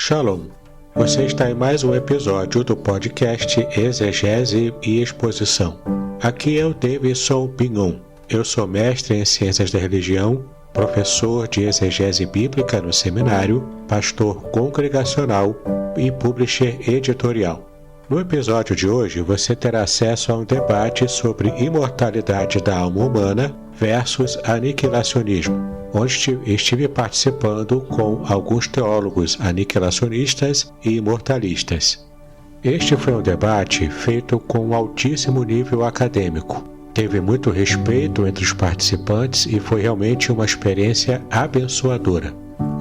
Shalom! Você está em mais um episódio do podcast Exegese e Exposição. Aqui é o Davidson Pinhon. Eu sou mestre em Ciências da Religião, professor de Exegese Bíblica no seminário, pastor congregacional e publisher editorial. No episódio de hoje, você terá acesso a um debate sobre imortalidade da alma humana versus aniquilacionismo, onde estive participando com alguns teólogos aniquilacionistas e imortalistas. Este foi um debate feito com um altíssimo nível acadêmico. Teve muito respeito entre os participantes e foi realmente uma experiência abençoadora.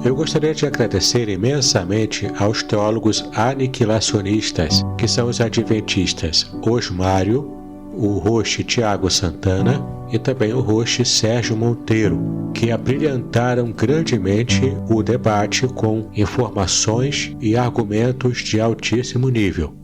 Eu gostaria de agradecer imensamente aos teólogos aniquilacionistas, que são os adventistas Osmário, o host Tiago Santana e também o host Sérgio Monteiro, que abrilhantaram grandemente o debate com informações e argumentos de altíssimo nível.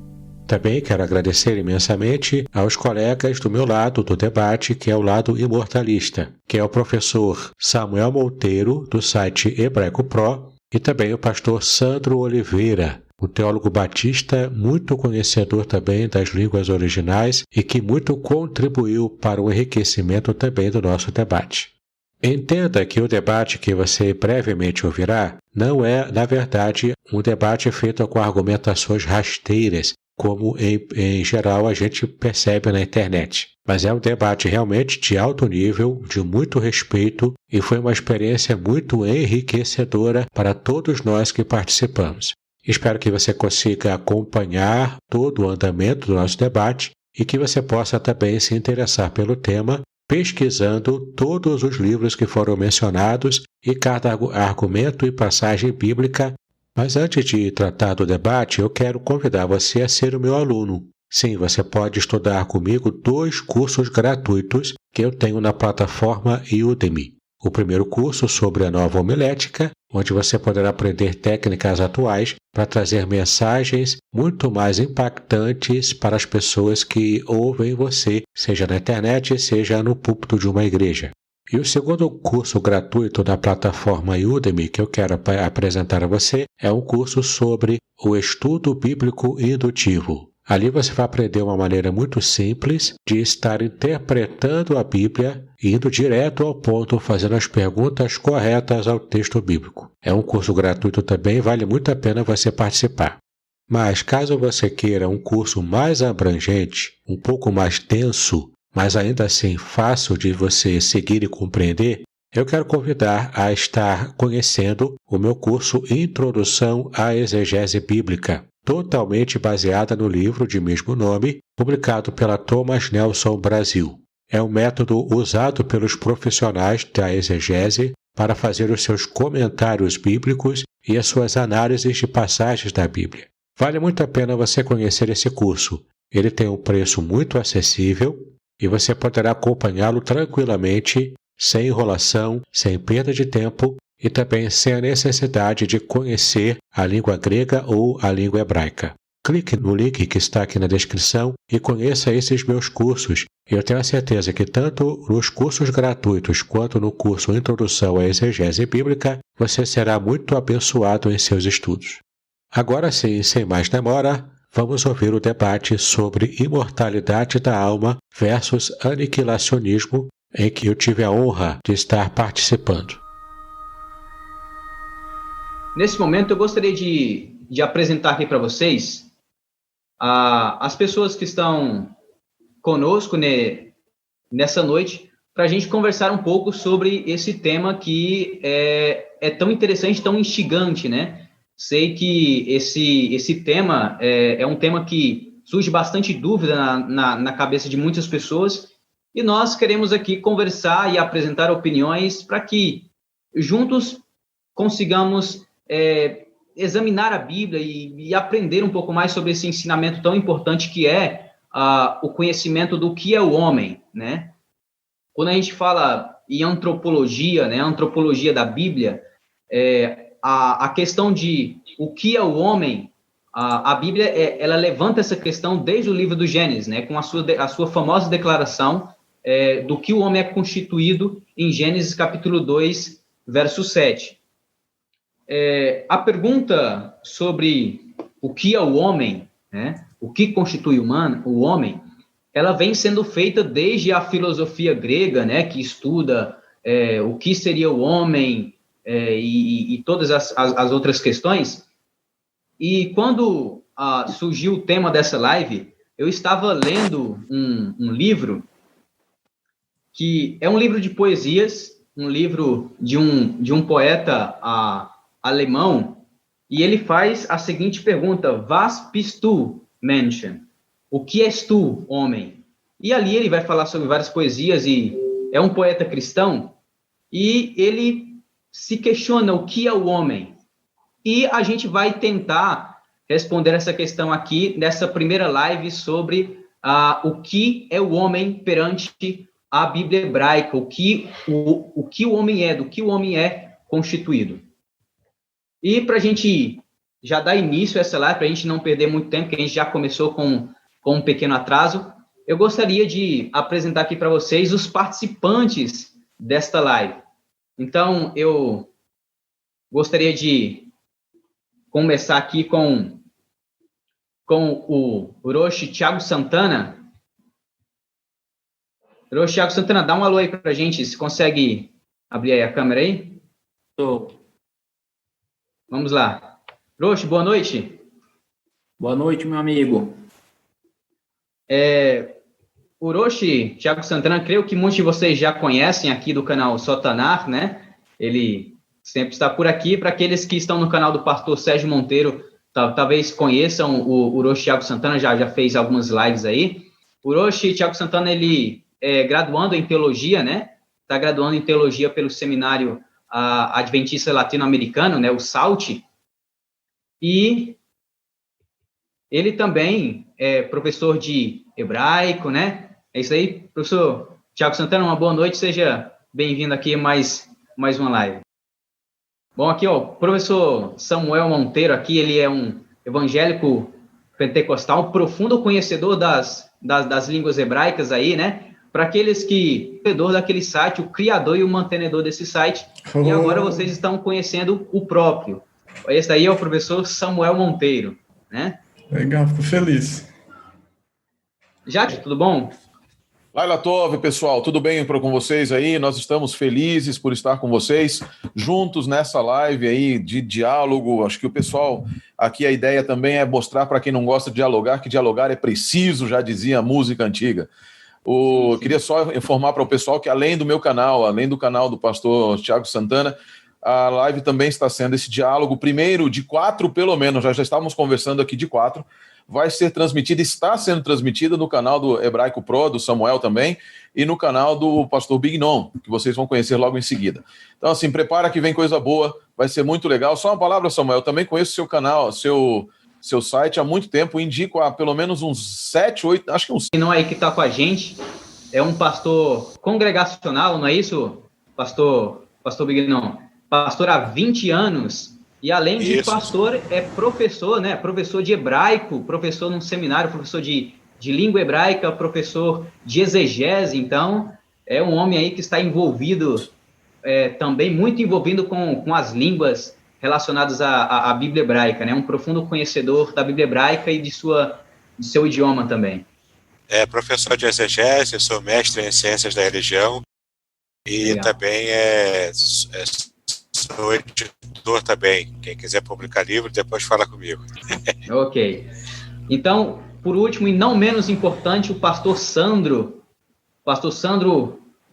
Também quero agradecer imensamente aos colegas do meu lado do debate, que é o lado imortalista, que é o professor Samuel Monteiro, do site Hebraico Pro, e também o pastor Sandro Oliveira, um teólogo batista muito conhecedor também das línguas originais e que muito contribuiu para o enriquecimento também do nosso debate. Entenda que o debate que você brevemente ouvirá não é, na verdade, um debate feito com argumentações rasteiras, como em geral a gente percebe na internet. Mas é um debate realmente de alto nível, de muito respeito, e foi uma experiência muito enriquecedora para todos nós que participamos. Espero que você consiga acompanhar todo o andamento do nosso debate e que você possa também se interessar pelo tema, pesquisando todos os livros que foram mencionados e cada argumento e passagem bíblica. Mas antes de tratar do debate, eu quero convidar você a ser o meu aluno. Sim, você pode estudar comigo 2 cursos gratuitos que eu tenho na plataforma Udemy. O primeiro curso sobre a nova homilética, onde você poderá aprender técnicas atuais para trazer mensagens muito mais impactantes para as pessoas que ouvem você, seja na internet, seja no púlpito de uma igreja. E o segundo curso gratuito da plataforma Udemy que eu quero apresentar a você é um curso sobre o estudo bíblico indutivo. Ali você vai aprender uma maneira muito simples de estar interpretando a Bíblia, indo direto ao ponto, fazendo as perguntas corretas ao texto bíblico. É um curso gratuito também, vale muito a pena você participar. Mas caso você queira um curso mais abrangente, um pouco mais denso, mas ainda assim fácil de você seguir e compreender, eu quero convidar a estar conhecendo o meu curso Introdução à Exegese Bíblica, totalmente baseada no livro de mesmo nome, publicado pela Thomas Nelson Brasil. É um método usado pelos profissionais da exegese para fazer os seus comentários bíblicos e as suas análises de passagens da Bíblia. Vale muito a pena você conhecer esse curso. Ele tem um preço muito acessível e você poderá acompanhá-lo tranquilamente, sem enrolação, sem perda de tempo e também sem a necessidade de conhecer a língua grega ou a língua hebraica. Clique no link que está aqui na descrição e conheça esses meus cursos. Eu tenho a certeza que tanto nos cursos gratuitos quanto no curso Introdução à Exegese Bíblica, você será muito abençoado em seus estudos. Agora sim, sem mais demora, vamos ouvir o debate sobre imortalidade da alma versus aniquilacionismo, em que eu tive a honra de estar participando. Nesse momento, eu gostaria de apresentar aqui para vocês as pessoas que estão conosco nessa noite, para a gente conversar um pouco sobre esse tema que é tão interessante, tão instigante, né? Sei que esse tema é um tema que surge bastante dúvida na cabeça de muitas pessoas, e nós queremos aqui conversar e apresentar opiniões para que juntos consigamos examinar a Bíblia e aprender um pouco mais sobre esse ensinamento tão importante que é o conhecimento do que é o homem, né? Quando a gente fala em antropologia, né, a antropologia da Bíblia, a questão de o que é o homem, a Bíblia ela levanta essa questão desde o livro do Gênesis, né, com a sua famosa declaração do que o homem é constituído em Gênesis capítulo 2, verso 7. A pergunta sobre o que é o homem, né? O que constitui o homem, ela vem sendo feita desde a filosofia grega, né? Que estuda o que seria o homem e todas as outras questões. E quando surgiu o tema dessa live, eu estava lendo um livro que é um livro de poesias, um livro de um poeta alemão, e ele faz a seguinte pergunta: Was bist du, Menschen? O que és tu, homem? E ali ele vai falar sobre várias poesias, e é um poeta cristão, e ele se questiona o que é o homem. E a gente vai tentar responder essa questão aqui nessa primeira live sobre o que é o homem perante a Bíblia hebraica, o que o homem é, do que o homem é constituído. E para a gente já dar início a essa live, para a gente não perder muito tempo, que a gente já começou com um pequeno atraso, eu gostaria de apresentar aqui para vocês os participantes desta live. Então, eu gostaria de começar aqui com o Uroshi Thiago Santana. Uroshi Thiago Santana, dá um alô aí para a gente, se consegue abrir aí a câmera aí? Estou. Vamos lá. Uroshi, boa noite. Boa noite, meu amigo. Uroshi Thiago Santana, creio que muitos de vocês já conhecem aqui do canal Sotanar, né? Ele sempre está por aqui. Para aqueles que estão no canal do pastor Sérgio Monteiro, talvez conheçam o Uroshi Thiago Santana, já fez algumas lives aí. O Uroshi Thiago Santana, ele é graduando em teologia, né? Está graduando em teologia pelo Seminário Adventista Latino-Americano, né? O SALT. E ele também é professor de hebraico, né? É isso aí, professor Thiago Santana, uma boa noite, seja bem-vindo aqui a mais uma live. Bom, aqui, ó, o professor Samuel Monteiro aqui, ele é um evangélico pentecostal, um profundo conhecedor das línguas hebraicas aí, né? Para aqueles que, criador daquele site, o criador e o mantenedor desse site, e agora vocês estão conhecendo o próprio. Esse daí é o professor Samuel Monteiro, né? Legal, fico feliz. Jade, tudo bom? Laila Tove, pessoal, tudo bem com vocês aí? Nós estamos felizes por estar com vocês juntos nessa live aí de diálogo. Acho que o pessoal, aqui a ideia também é mostrar para quem não gosta de dialogar, que dialogar é preciso, já dizia a música antiga. Sim. Queria só informar para o pessoal que além do meu canal, além do canal do pastor Thiago Santana, a live também está sendo esse diálogo, primeiro de 4 pelo menos, já estávamos conversando aqui de 4, vai ser transmitida, está sendo transmitida no canal do Hebraico Pro, do Samuel também, e no canal do pastor Bignon, que vocês vão conhecer logo em seguida. Então, assim, prepara que vem coisa boa, vai ser muito legal. Só uma palavra, Samuel, eu também conheço seu canal, seu site há muito tempo, indico há pelo menos uns 7, 8, acho que uns... E não aí que está com a gente, é um pastor congregacional, não é isso, pastor Bignon? Pastor há 20 anos, e além de pastor, é professor, né? Professor de hebraico, professor num seminário, professor de língua hebraica, professor de exegese. Então, é um homem aí que está envolvido, também muito envolvido com as línguas relacionadas à Bíblia hebraica, né? Um profundo conhecedor da Bíblia hebraica e de seu idioma também. É professor de exegese, sou mestre em ciências da religião e legal. Também sou editor também. Quem quiser publicar livro, depois fala comigo. Ok. Então, por último, e não menos importante, o pastor Sandro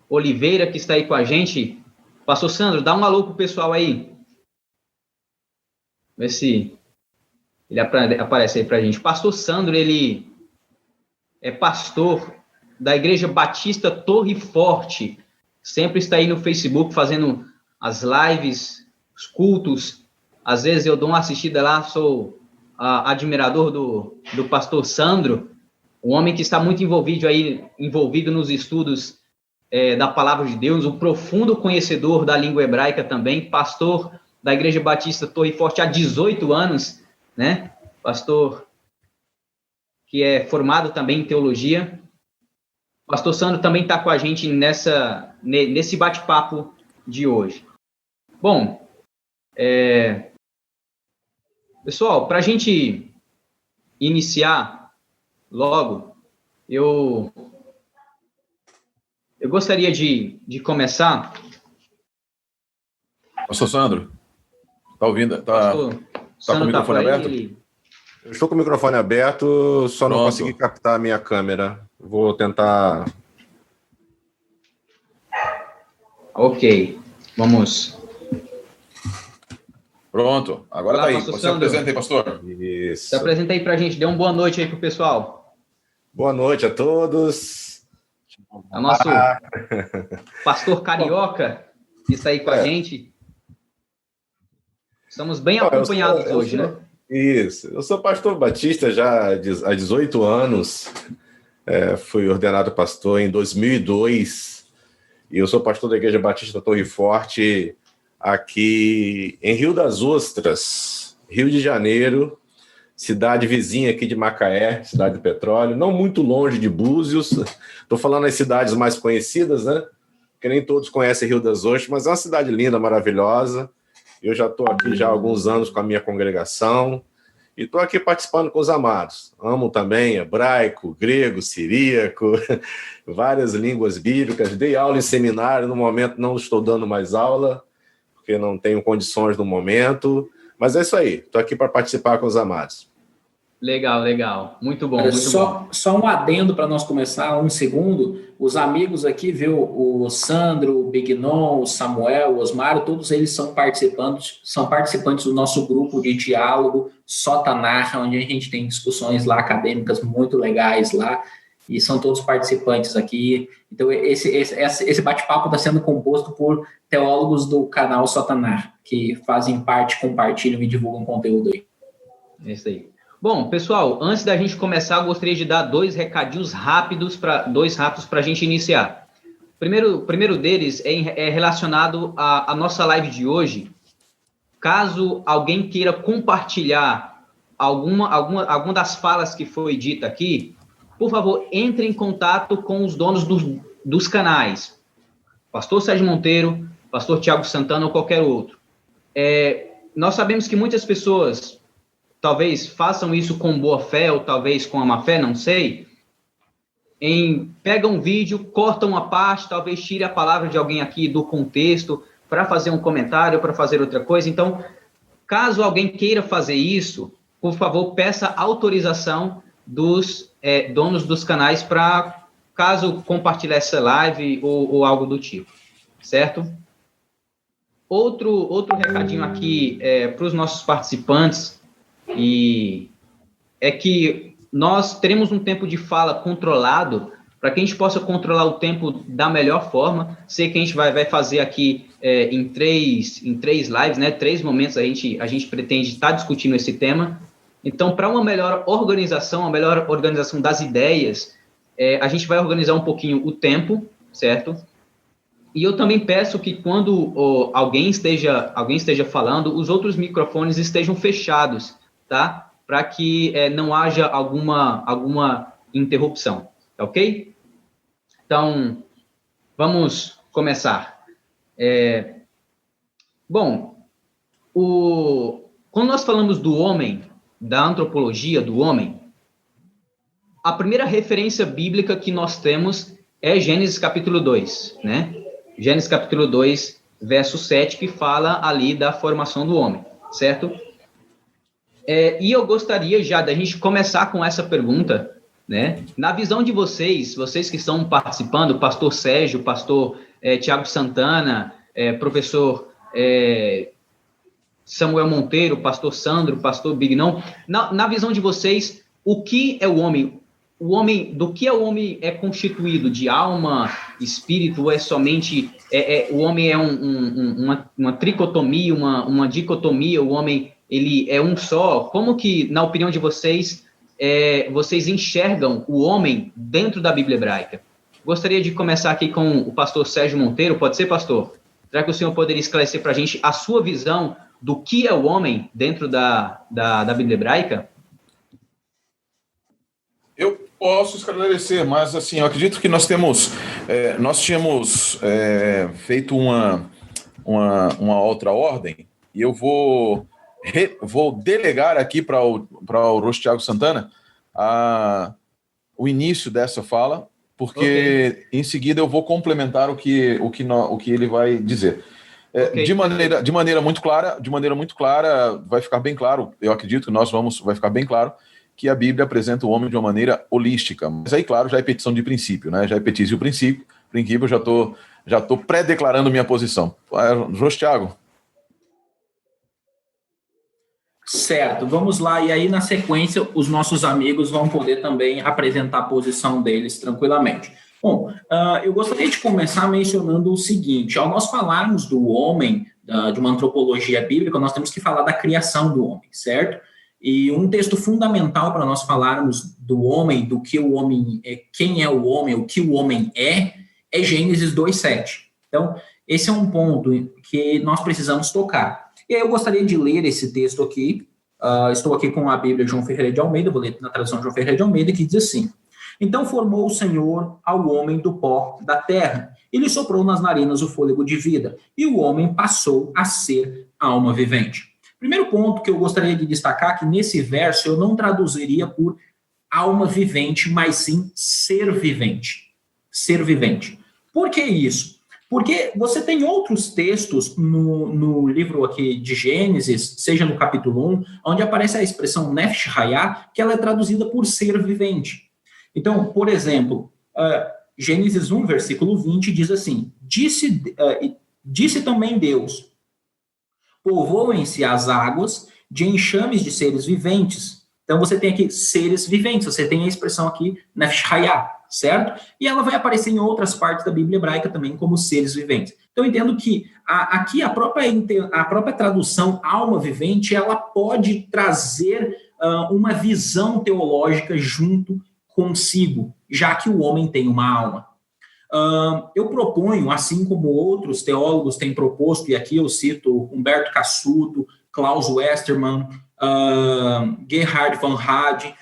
Oliveira, que está aí com a gente. Pastor Sandro, dá um alô pro pessoal aí. Vê se ele aparece aí pra gente. Pastor Sandro, ele é pastor da Igreja Batista Torre Forte. Sempre está aí no Facebook fazendo as lives, os cultos. Às vezes eu dou uma assistida lá, sou admirador do pastor Sandro, um homem que está muito envolvido nos estudos da palavra de Deus, um profundo conhecedor da língua hebraica também, pastor da Igreja Batista Torre Forte há 18 anos, né? Pastor que é formado também em teologia. O pastor Sandro também está com a gente nesse bate-papo de hoje. Bom, Pessoal, para a gente iniciar logo, eu gostaria de começar. Pastor Sandro, tá ouvindo? Tá com o microfone aberto? Eu estou com o microfone aberto, só não consegui captar a minha câmera. Vou tentar. Ok, vamos. Pronto, agora está aí. Você apresenta aí, pastor. Isso. Se apresenta aí para a gente, dê uma boa noite aí para o pessoal. Boa noite a todos. É o nosso pastor carioca que está aí com a gente. Estamos bem acompanhados hoje, né? Isso. Eu sou pastor batista já há 18 anos. Fui ordenado pastor em 2002. E eu sou pastor da Igreja Batista Torre Forte, aqui em Rio das Ostras, Rio de Janeiro, cidade vizinha aqui de Macaé, cidade de petróleo, não muito longe de Búzios. Estou falando das cidades mais conhecidas, né? Porque nem todos conhecem Rio das Ostras, mas é uma cidade linda, maravilhosa. Eu já estou aqui já há alguns anos com a minha congregação e estou aqui participando com os amados. Amo também hebraico, grego, siríaco, várias línguas bíblicas. Dei aula em seminário, no momento não estou dando mais aula, porque não tenho condições no momento. Mas é isso aí, estou aqui para participar com os amados. Legal, legal. Muito bom, muito bom. Só um adendo para nós começar, um segundo. Os amigos aqui, viu? O Sandro, o Bignon, o Samuel, o Osmário, todos eles são participantes do nosso grupo de diálogo Sotanar, onde a gente tem discussões lá acadêmicas muito legais lá, e são todos participantes aqui. Então, esse bate-papo está sendo composto por teólogos do canal Sotanar, que fazem parte, compartilham e divulgam conteúdo aí. É isso aí. Bom, pessoal, antes da gente começar, eu gostaria de dar dois recadinhos rápidos para a gente iniciar. O primeiro deles é relacionado à nossa live de hoje. Caso alguém queira compartilhar alguma das falas que foi dita aqui, por favor, entre em contato com os donos dos canais. Pastor Sérgio Monteiro, Pastor Tiago Santana ou qualquer outro. Nós sabemos que muitas pessoas talvez façam isso com boa fé ou talvez com a má fé, não sei. Pegam um vídeo, cortam uma parte, talvez tire a palavra de alguém aqui do contexto para fazer um comentário, para fazer outra coisa. Então, caso alguém queira fazer isso, por favor, peça autorização dos donos dos canais para, caso compartilhar essa live ou algo do tipo, certo? Outro recadinho aqui para os nossos participantes, e é que nós teremos um tempo de fala controlado para que a gente possa controlar o tempo da melhor forma. Sei que a gente vai fazer aqui em três lives, né? 3 momentos a gente pretende estar discutindo esse tema. Então, para uma melhor organização das ideias, a gente vai organizar um pouquinho o tempo, certo? E eu também peço que quando alguém esteja falando, os outros microfones estejam fechados, tá? Para que não haja alguma interrupção, tá ok? Então, vamos começar. Bom, quando nós falamos do homem, da antropologia do homem, a primeira referência bíblica que nós temos é Gênesis capítulo 2, né? Gênesis capítulo 2, verso 7, que fala ali da formação do homem, certo? E eu gostaria já da gente começar com essa pergunta, né? Na visão de vocês que estão participando, pastor Sérgio, pastor Tiago Santana, professor Samuel Monteiro, pastor Sandro, pastor Bignon, na visão de vocês, o que é o homem? Do que o homem é constituído? De alma, espírito, ou é somente... o homem é uma tricotomia, uma dicotomia, o homem ele é um só? Como que, na opinião de vocês, vocês enxergam o homem dentro da Bíblia hebraica? Gostaria de começar aqui com o pastor Sérgio Monteiro. Pode ser, pastor? Será que o senhor poderia esclarecer para a gente a sua visão do que é o homem dentro da Bíblia hebraica? Eu posso esclarecer, mas assim, eu acredito que nós tínhamos feito uma outra ordem, E eu vou delegar aqui para o Roxo Thiago Santana o início dessa fala, porque em seguida eu vou complementar o que ele vai dizer. De maneira muito clara, vai ficar bem claro, eu acredito que vai ficar bem claro que a Bíblia apresenta o homem de uma maneira holística. Mas aí, claro, já é petição de princípio, né? Já é petício de princípio, eu já estou pré-declarando minha posição. Roxo Thiago. Certo, vamos lá. E aí, na sequência, os nossos amigos vão poder também apresentar a posição deles tranquilamente. Bom, eu gostaria de começar mencionando o seguinte: ao nós falarmos do homem, de uma antropologia bíblica, nós temos que falar da criação do homem, certo? E um texto fundamental para nós falarmos do homem, do que o homem é, quem é o homem, o que o homem é Gênesis 2:7. Então, esse é um ponto que nós precisamos tocar. E aí eu gostaria de ler esse texto aqui. Estou aqui com a Bíblia João Ferreira de Almeida, vou ler na tradução João Ferreira de Almeida, que diz assim: então formou o Senhor ao homem do pó da terra, e lhe soprou nas narinas o fôlego de vida, e o homem passou a ser alma vivente. Primeiro ponto que eu gostaria de destacar, que nesse verso eu não traduziria por alma vivente, mas sim ser vivente. Ser vivente. Por que isso? Porque você tem outros textos no livro aqui de Gênesis, seja no capítulo 1, onde aparece a expressão Nefesh Hayah, que ela é traduzida por ser vivente. Então, por exemplo, Gênesis 1, versículo 20, diz assim: disse também Deus, povoem-se as águas de enxames de seres viventes. Então, você tem aqui seres viventes, você tem a expressão aqui Nefesh Hayah, certo? E ela vai aparecer em outras partes da Bíblia hebraica também como seres viventes. Então, eu entendo que aqui a própria tradução alma vivente, ela pode trazer uma visão teológica junto consigo, já que o homem tem uma alma. Eu proponho, assim como outros teólogos têm proposto, e aqui eu cito Humberto Cassuto, Klaus Westermann, Gerhard von Rad.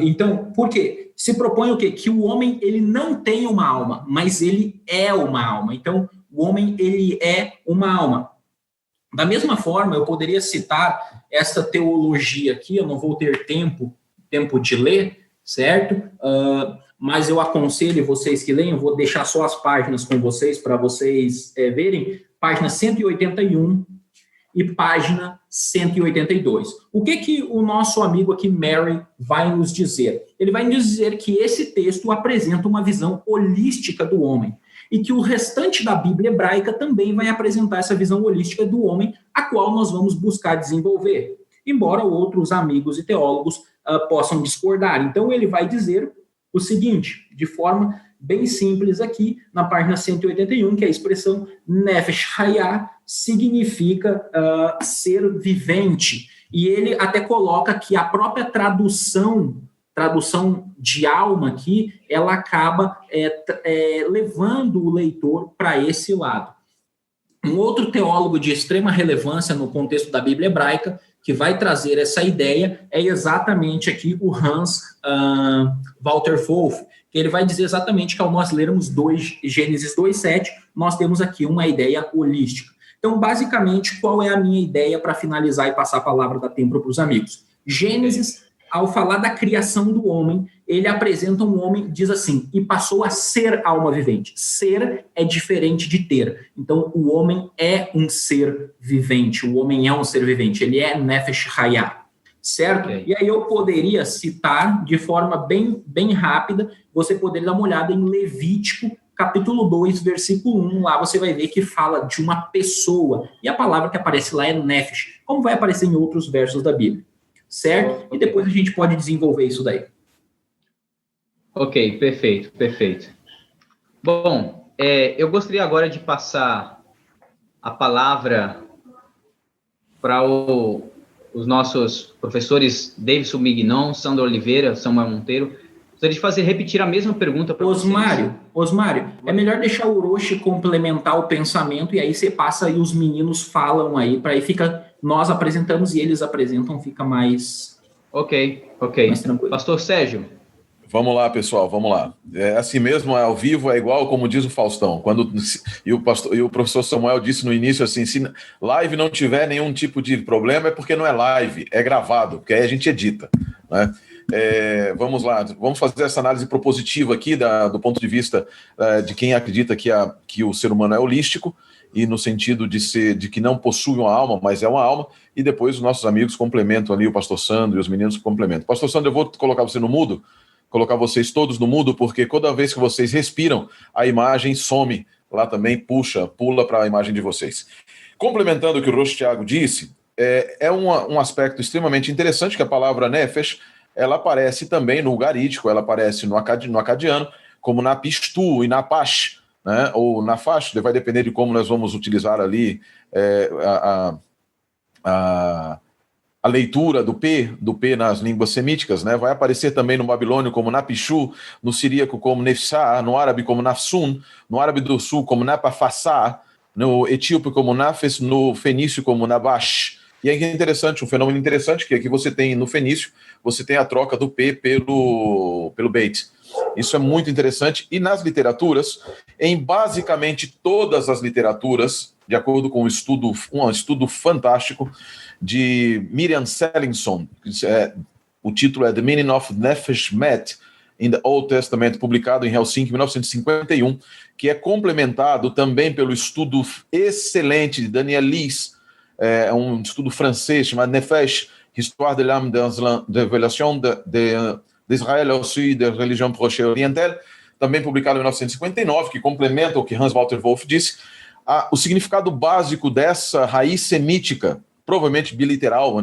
Então, por quê? Se propõe o quê? Que o homem ele não tem uma alma, mas ele é uma alma. Então, o homem ele é uma alma. Da mesma forma, eu poderia citar essa teologia aqui, eu não vou ter tempo de ler, certo? Mas eu aconselho vocês que leiam, vou deixar só as páginas com vocês, para vocês verem, página 181 e página 182. O que o nosso amigo aqui, Mary, vai nos dizer? Ele vai nos dizer que esse texto apresenta uma visão holística do homem, e que o restante da Bíblia hebraica também vai apresentar essa visão holística do homem, a qual nós vamos buscar desenvolver, embora outros amigos e teólogos possam discordar. Então, ele vai dizer o seguinte, de forma bem simples aqui, na página 181, que a expressão Nefesh Hayah significa ser vivente. E ele até coloca que a própria tradução de alma aqui, ela acaba levando o leitor para esse lado. Um outro teólogo de extrema relevância no contexto da Bíblia hebraica, que vai trazer essa ideia, é exatamente aqui o Hans Walter Wolff, que ele vai dizer exatamente que ao nós lermos Gênesis 2:7, nós temos aqui uma ideia holística. Então, basicamente, qual é a minha ideia para finalizar e passar a palavra da tempo para os amigos? Gênesis, ao falar da criação do homem, ele apresenta um homem, diz assim, e passou a ser alma vivente. Ser é diferente de ter. Então, o homem é um ser vivente. O homem é um ser vivente. Ele é Nefesh Hayah. Certo? Okay. E aí eu poderia citar de forma bem rápida, você poderia dar uma olhada em Levítico, capítulo 2, versículo 1, lá você vai ver que fala de uma pessoa, e a palavra que aparece lá é Nefesh, como vai aparecer em outros versos da Bíblia, certo? E depois a gente pode desenvolver isso daí. Ok, perfeito. Bom, eu gostaria agora de passar a palavra para os nossos professores Davidson Mignon, Sandro Oliveira, Samuel Monteiro. Gostaria de repetir a mesma pergunta para vocês. Osmário, é melhor deixar o Orochi complementar o pensamento, e aí você passa e os meninos falam aí, para aí fica, nós apresentamos e eles apresentam, fica mais... Ok. Mais tranquilo. Pastor Sérgio. Vamos lá, pessoal, vamos lá. É assim mesmo, ao vivo é igual, como diz o Faustão. E o professor Samuel disse no início assim, se live não tiver nenhum tipo de problema é porque não é live, é gravado, porque aí a gente edita, né? Vamos lá, vamos fazer essa análise propositiva aqui do ponto de vista de quem acredita que o ser humano é holístico, e no sentido de que não possui uma alma, mas é uma alma, e depois os nossos amigos complementam ali, o pastor Sandro e os meninos complementam. Pastor Sandro, eu vou colocar você no mudo, colocar vocês todos no mudo, porque toda vez que vocês respiram, a imagem some lá também, pula para a imagem de vocês. Complementando o que o Rosh Thiago disse, um aspecto extremamente interessante que a palavra nefesh, ela aparece também no ugarítico, ela aparece no acadiano, como na pistu e na pash, né? Ou na fash, vai depender de como nós vamos utilizar ali a leitura do P nas línguas semíticas, né? Vai aparecer também no babilônio como Napishu, no siríaco como Nefsá, no árabe como Nafsun, no árabe do sul como Napafassá, no etíope como Nafes, no fenício como Nabash. E é interessante, um fenômeno interessante, que aqui você tem no fenício, você tem a troca do P pelo Beit. Isso é muito interessante. E nas literaturas, em basicamente todas as literaturas, de acordo com um estudo fantástico de Miriam Sellinson, o título é The Meaning of Nefesh Met in the Old Testament, publicado em Helsinki, em 1951, que é complementado também pelo estudo excelente de Daniel Lees, um estudo francês chamado Nefesh, Histoire de l'âme de révélation d'Israël aussi de religião proche-orientale, também publicado em 1959, que complementa o que Hans Walter Wolff disse. O significado básico dessa raiz semítica, provavelmente biliteral,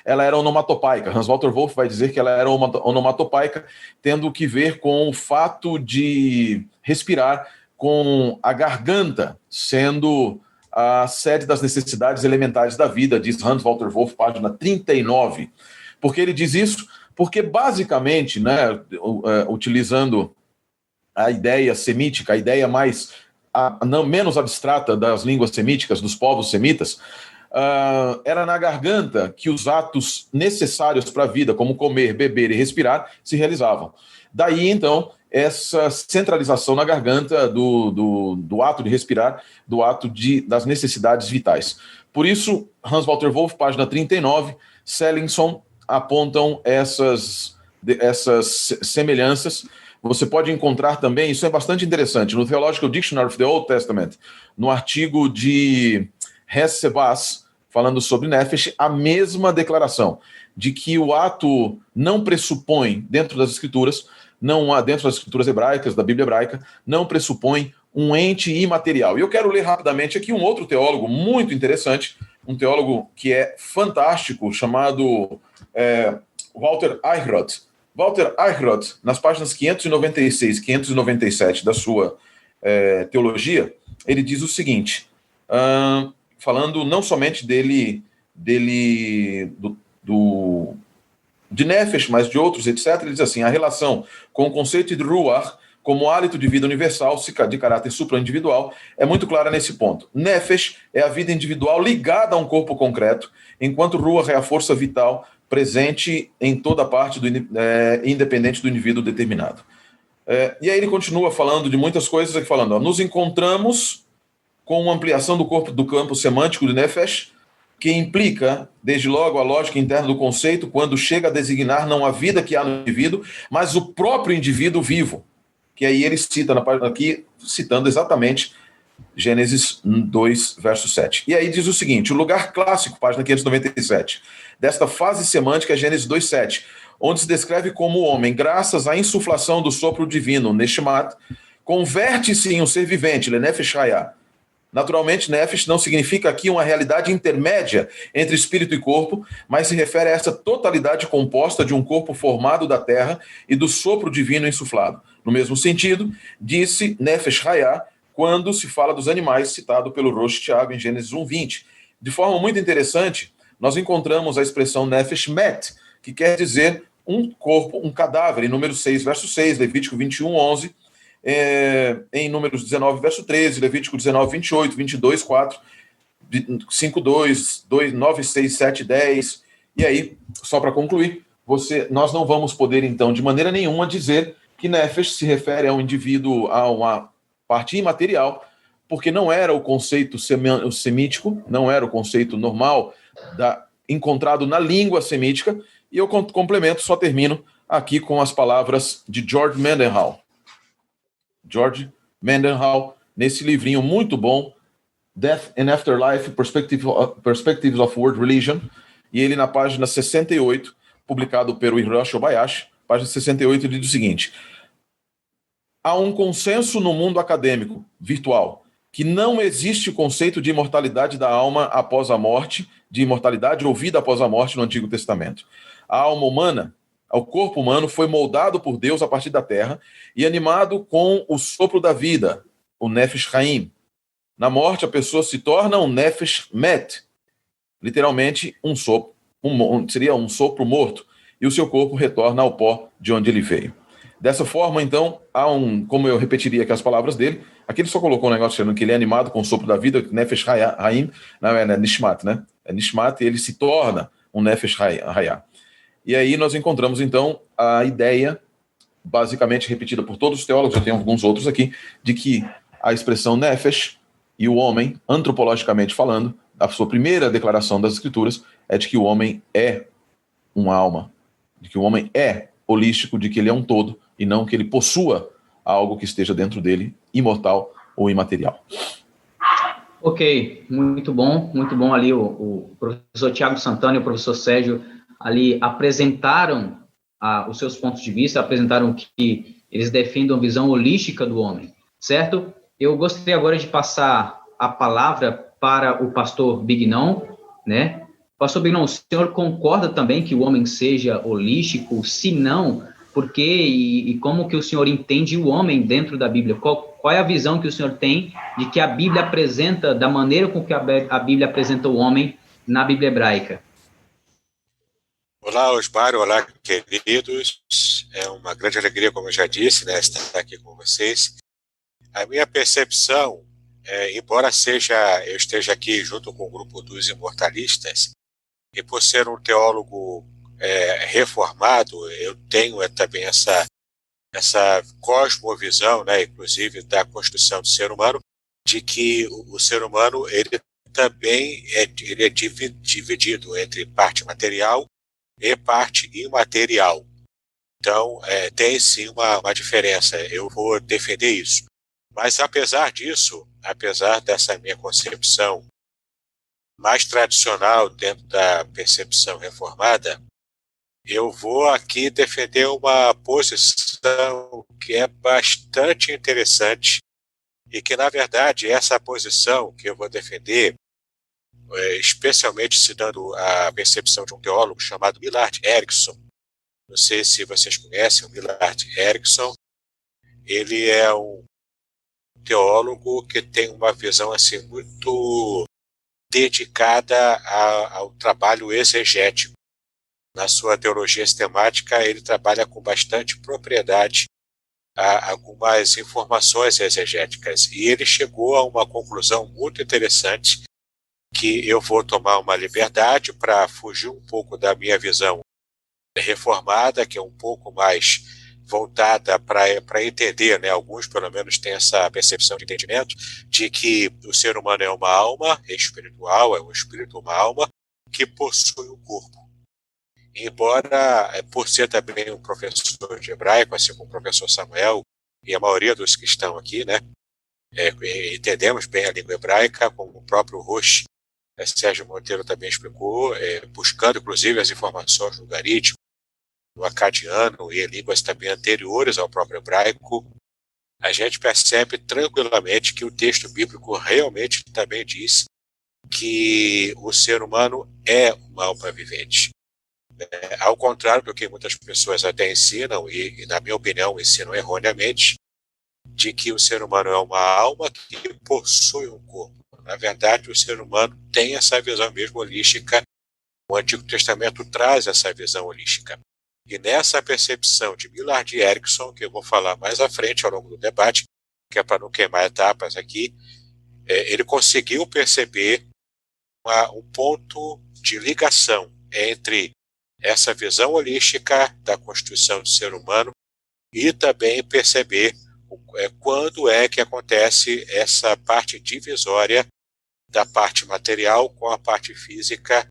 ela era onomatopaica. Hans Walter Wolff vai dizer que ela era onomatopaica, tendo que ver com o fato de respirar com a garganta sendo a sede das necessidades elementares da vida, diz Hans Walter Wolff, página 39. Por que ele diz isso? Porque, basicamente, né, utilizando a ideia semítica, a ideia menos abstrata das línguas semíticas, dos povos semitas, era na garganta que os atos necessários para a vida, como comer, beber e respirar, se realizavam. Daí, então, essa centralização na garganta do ato de respirar, do ato das necessidades vitais. Por isso, Hans Walter Wolff, página 39, Sellinson apontam essas semelhanças. Você pode encontrar também, isso é bastante interessante, no Theological Dictionary of the Old Testament, no artigo de Hess Sebas, falando sobre Nefesh, a mesma declaração de que o ato não pressupõe, dentro das escrituras hebraicas, da Bíblia hebraica, não pressupõe um ente imaterial. E eu quero ler rapidamente aqui um outro teólogo muito interessante, um teólogo que é fantástico, chamado Walter Eichrodt. Walter Eichrodt, nas páginas 596 e 597 da sua teologia, ele diz o seguinte, falando não somente de Nefesh, mas de outros, etc., ele diz assim, a relação com o conceito de Ruach, como hálito de vida universal, de caráter supra-individual, é muito clara nesse ponto. Nefesh é a vida individual ligada a um corpo concreto, enquanto Ruach é a força vital presente em toda parte, independente do indivíduo determinado. E aí ele continua falando de muitas coisas, aqui falando, nos encontramos com uma ampliação do campo semântico de Nefesh, que implica, desde logo, a lógica interna do conceito, quando chega a designar não a vida que há no indivíduo, mas o próprio indivíduo vivo, que aí ele cita na página aqui, citando exatamente Gênesis 2, verso 7. E aí diz o seguinte, o lugar clássico, página 597, desta fase semântica é Gênesis 2, 7, onde se descreve como o homem, graças à insuflação do sopro divino, Neshmat, converte-se em um ser vivente, Lenefesh Hayah. Naturalmente, Nefesh não significa aqui uma realidade intermédia entre espírito e corpo, mas se refere a essa totalidade composta de um corpo formado da terra e do sopro divino insuflado. No mesmo sentido, disse Nefesh Hayah quando se fala dos animais, citado pelo Rosh Thiago em Gênesis 1:20. De forma muito interessante, nós encontramos a expressão Nefesh Met, que quer dizer um corpo, um cadáver, em número 6, verso 6, Levítico 21:11, em Números 19, verso 13, Levítico 19, 28, 22, 4, 5, 2, 9, 6, 7, 10. E aí, só para concluir, nós não vamos poder, então, de maneira nenhuma dizer que Nefesh se refere a um indivíduo, a uma parte imaterial, porque não era o conceito semítico, não era o conceito normal encontrado na língua semítica, e eu complemento, só termino aqui com as palavras de George Mendenhall. George Mendenhall, nesse livrinho muito bom, Death and Afterlife, Perspectives of World Religion, e ele na página 68, publicado pelo Hiroshi Obayashi, página 68, ele diz o seguinte: há um consenso no mundo acadêmico virtual que não existe o conceito de imortalidade da alma após a morte, de imortalidade ou vida após a morte no Antigo Testamento. A alma humana, o corpo humano, foi moldado por Deus a partir da terra e animado com o sopro da vida, o Nefesh Haim. Na morte, a pessoa se torna um Nefesh Met, literalmente um sopro, seria um sopro morto, e o seu corpo retorna ao pó de onde ele veio. Dessa forma, então, como eu repetiria aqui as palavras dele, aqui ele só colocou um negócio dizendo que ele é animado com o sopro da vida, Nefesh Haim, não é Nishmat, né? É Nishmat, e ele se torna um Nefesh Hayah. E aí nós encontramos, então, a ideia, basicamente repetida por todos os teólogos, eu tenho alguns outros aqui, de que a expressão Nefesh e o homem, antropologicamente falando, a sua primeira declaração das Escrituras é de que o homem é uma alma, de que o homem é holístico, de que ele é um todo, e não que ele possua algo que esteja dentro dele, imortal ou imaterial. Ok, muito bom ali o professor Tiago Santana e o professor Sérgio ali apresentaram os seus pontos de vista, apresentaram que eles defendem a visão holística do homem, certo? Eu gostaria agora de passar a palavra para o pastor Bignon, né? Pastor Bignon, o senhor concorda também que o homem seja holístico? Se não, por quê e como que o senhor entende o homem dentro da Bíblia? Qual é a visão que o senhor tem de que a Bíblia apresenta, da maneira com que a Bíblia apresenta o homem na Bíblia hebraica? Olá, Osmar, olá, queridos. É uma grande alegria, como eu já disse, né, estar aqui com vocês. A minha percepção, embora eu esteja aqui junto com o grupo dos imortalistas, e por ser um teólogo reformado, eu tenho também essa cosmovisão, né, inclusive da construção do ser humano, de que o ser humano ele também é dividido entre parte material e parte imaterial. Então, tem sim uma diferença, eu vou defender isso. Mas, apesar disso, apesar dessa minha concepção mais tradicional dentro da percepção reformada, eu vou aqui defender uma posição que é bastante interessante e que, na verdade, essa posição que eu vou defender, especialmente se dando a percepção de um teólogo chamado Millard Erickson. Não sei se vocês conhecem o Millard Erickson. Ele é um teólogo que tem uma visão assim muito dedicada ao trabalho exegético. Na sua teologia sistemática, ele trabalha com bastante propriedade algumas informações exegéticas. E ele chegou a uma conclusão muito interessante, que eu vou tomar uma liberdade para fugir um pouco da minha visão reformada, que é um pouco mais voltada para entender, né? Alguns pelo menos têm essa percepção de entendimento de que o ser humano é uma alma espiritual, é um espírito, uma alma que possui um corpo. Embora, por ser também um professor de hebraico, assim como o professor Samuel e a maioria dos que estão aqui, né, entendemos bem a língua hebraica, como o próprio Rosh Sérgio Monteiro também explicou, buscando inclusive as informações no garítico, no acadiano e em línguas também anteriores ao próprio hebraico, a gente percebe tranquilamente que o texto bíblico realmente também diz que o ser humano é uma alma vivente. Ao contrário do que muitas pessoas até ensinam, e na minha opinião ensinam erroneamente, de que o ser humano é uma alma que possui um corpo. Na verdade, o ser humano tem essa visão mesmo holística. O Antigo Testamento traz essa visão holística. E nessa percepção de Millard Erickson, que eu vou falar mais à frente ao longo do debate, que é para não queimar etapas aqui, ele conseguiu perceber um ponto de ligação entre essa visão holística da constituição do ser humano e também perceber quando é que acontece essa parte divisória da parte material com a parte física.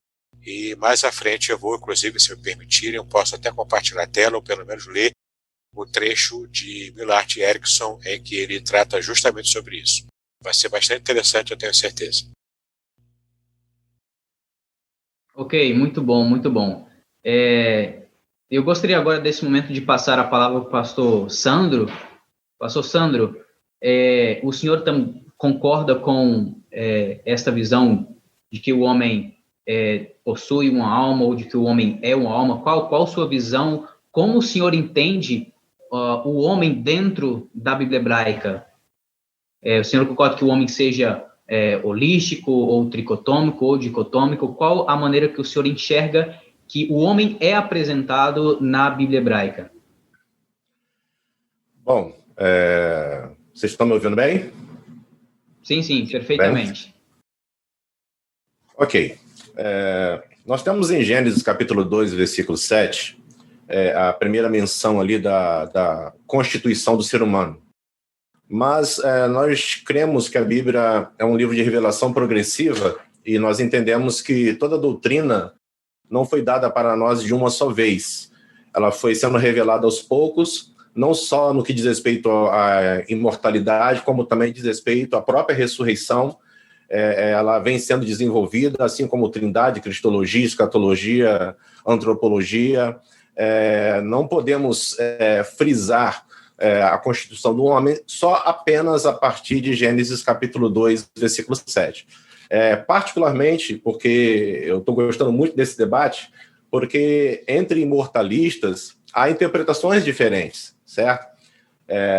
E mais à frente eu vou, inclusive, se me permitirem, eu posso até compartilhar a tela ou pelo menos ler o trecho de Millard Erickson em que ele trata justamente sobre isso. Vai ser bastante interessante, eu tenho certeza. Ok, muito bom, muito bom. Eu gostaria agora desse momento de passar a palavra para o pastor Sandro. Pastor Sandro, o senhor concorda com esta visão de que o homem possui uma alma ou de que o homem é uma alma? Qual a sua visão? Como o senhor entende o homem dentro da Bíblia hebraica? O senhor concorda que o homem seja holístico ou tricotômico ou dicotômico? Qual a maneira que o senhor enxerga que o homem é apresentado na Bíblia hebraica? Bom, vocês estão me ouvindo bem? Sim, perfeitamente. Bem? Ok. Nós temos em Gênesis capítulo 2, versículo 7, a primeira menção ali da constituição do ser humano. Mas nós cremos que a Bíblia é um livro de revelação progressiva e nós entendemos que toda doutrina não foi dada para nós de uma só vez. Ela foi sendo revelada aos poucos, não só no que diz respeito à imortalidade, como também diz respeito à própria ressurreição. Ela vem sendo desenvolvida, assim como trindade, cristologia, escatologia, antropologia. Não podemos frisar a constituição do homem só apenas a partir de Gênesis capítulo 2, versículo 7. Particularmente porque eu estou gostando muito desse debate, porque entre imortalistas há interpretações diferentes, certo?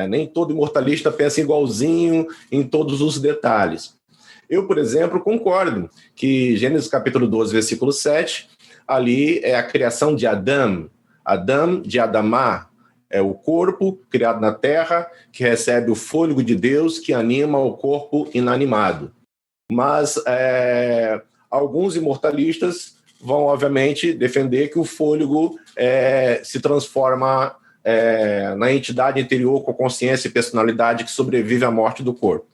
Nem todo imortalista pensa igualzinho em todos os detalhes. Eu, por exemplo, concordo que Gênesis capítulo 12, versículo 7, ali é a criação de Adão de Adamá, é o corpo criado na terra que recebe o fôlego de Deus que anima o corpo inanimado. Mas alguns imortalistas vão, obviamente, defender que o fôlego se transforma na entidade interior com consciência e personalidade que sobrevive à morte do corpo.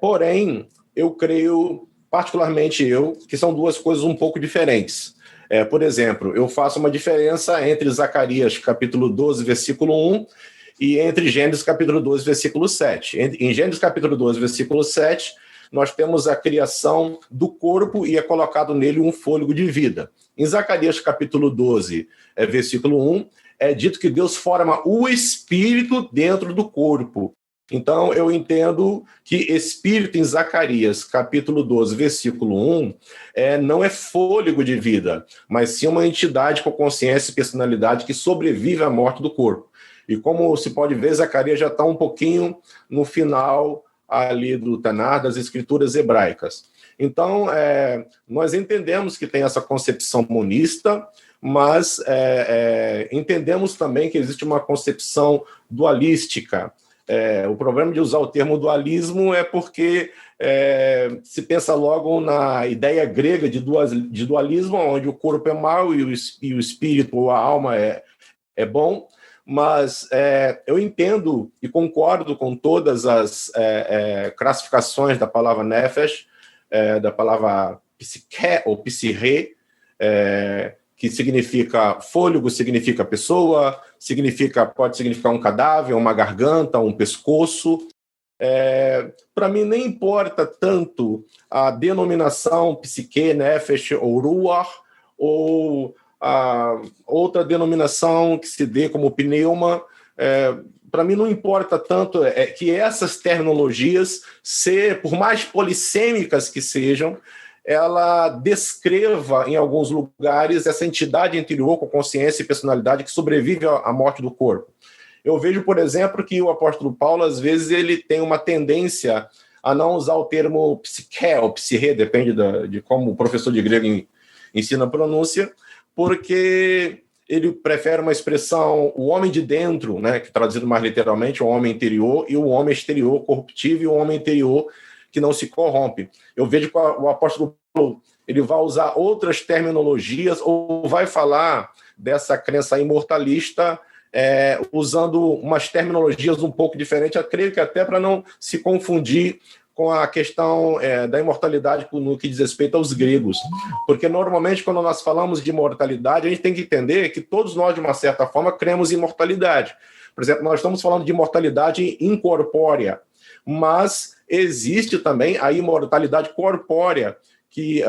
Porém, eu creio, particularmente que são duas coisas um pouco diferentes. Por exemplo, eu faço uma diferença entre Zacarias capítulo 12, versículo 1 e entre Gênesis capítulo 12, versículo 7. Em Gênesis capítulo 12, versículo 7, nós temos a criação do corpo e é colocado nele um fôlego de vida. Em Zacarias capítulo 12, versículo 1, é dito que Deus forma o espírito dentro do corpo. Então, eu entendo que espírito em Zacarias, capítulo 12, versículo 1, não é fôlego de vida, mas sim uma entidade com consciência e personalidade que sobrevive à morte do corpo. E como se pode ver, Zacarias já está um pouquinho no final ali do Tanar, das escrituras hebraicas. Então, nós entendemos que tem essa concepção monista, mas entendemos também que existe uma concepção dualística. O problema de usar o termo dualismo é porque se pensa logo na ideia grega de dualismo, onde o corpo é mau e o espírito ou a alma é bom, mas eu entendo e concordo com todas as classificações da palavra nefesh, da palavra psique ou psirre, que significa fôlego, significa pessoa, pode significar um cadáver, uma garganta, um pescoço. Para mim, nem importa tanto a denominação psique, nefesh ou ruach, ou a outra denominação que se dê como pneuma. Para mim, não importa tanto que essas terminologias, por mais polissêmicas que sejam, ela descreva, em alguns lugares, essa entidade interior com consciência e personalidade que sobrevive à morte do corpo. Eu vejo, por exemplo, que o apóstolo Paulo, às vezes, ele tem uma tendência a não usar o termo psique ou psirre, depende de como o professor de grego ensina a pronúncia, porque ele prefere uma expressão, o homem de dentro, né, que traduzido mais literalmente, o homem interior, e o homem exterior corruptível, e o homem interior que não se corrompe. Eu vejo que o apóstolo Paulo, ele vai usar outras terminologias ou vai falar dessa crença imortalista usando umas terminologias um pouco diferentes, eu creio que até para não se confundir com a questão da imortalidade no que diz respeito aos gregos. Porque, normalmente, quando nós falamos de imortalidade, a gente tem que entender que todos nós, de uma certa forma, cremos em imortalidade. Por exemplo, nós estamos falando de imortalidade incorpórea, mas existe também a imortalidade corpórea, que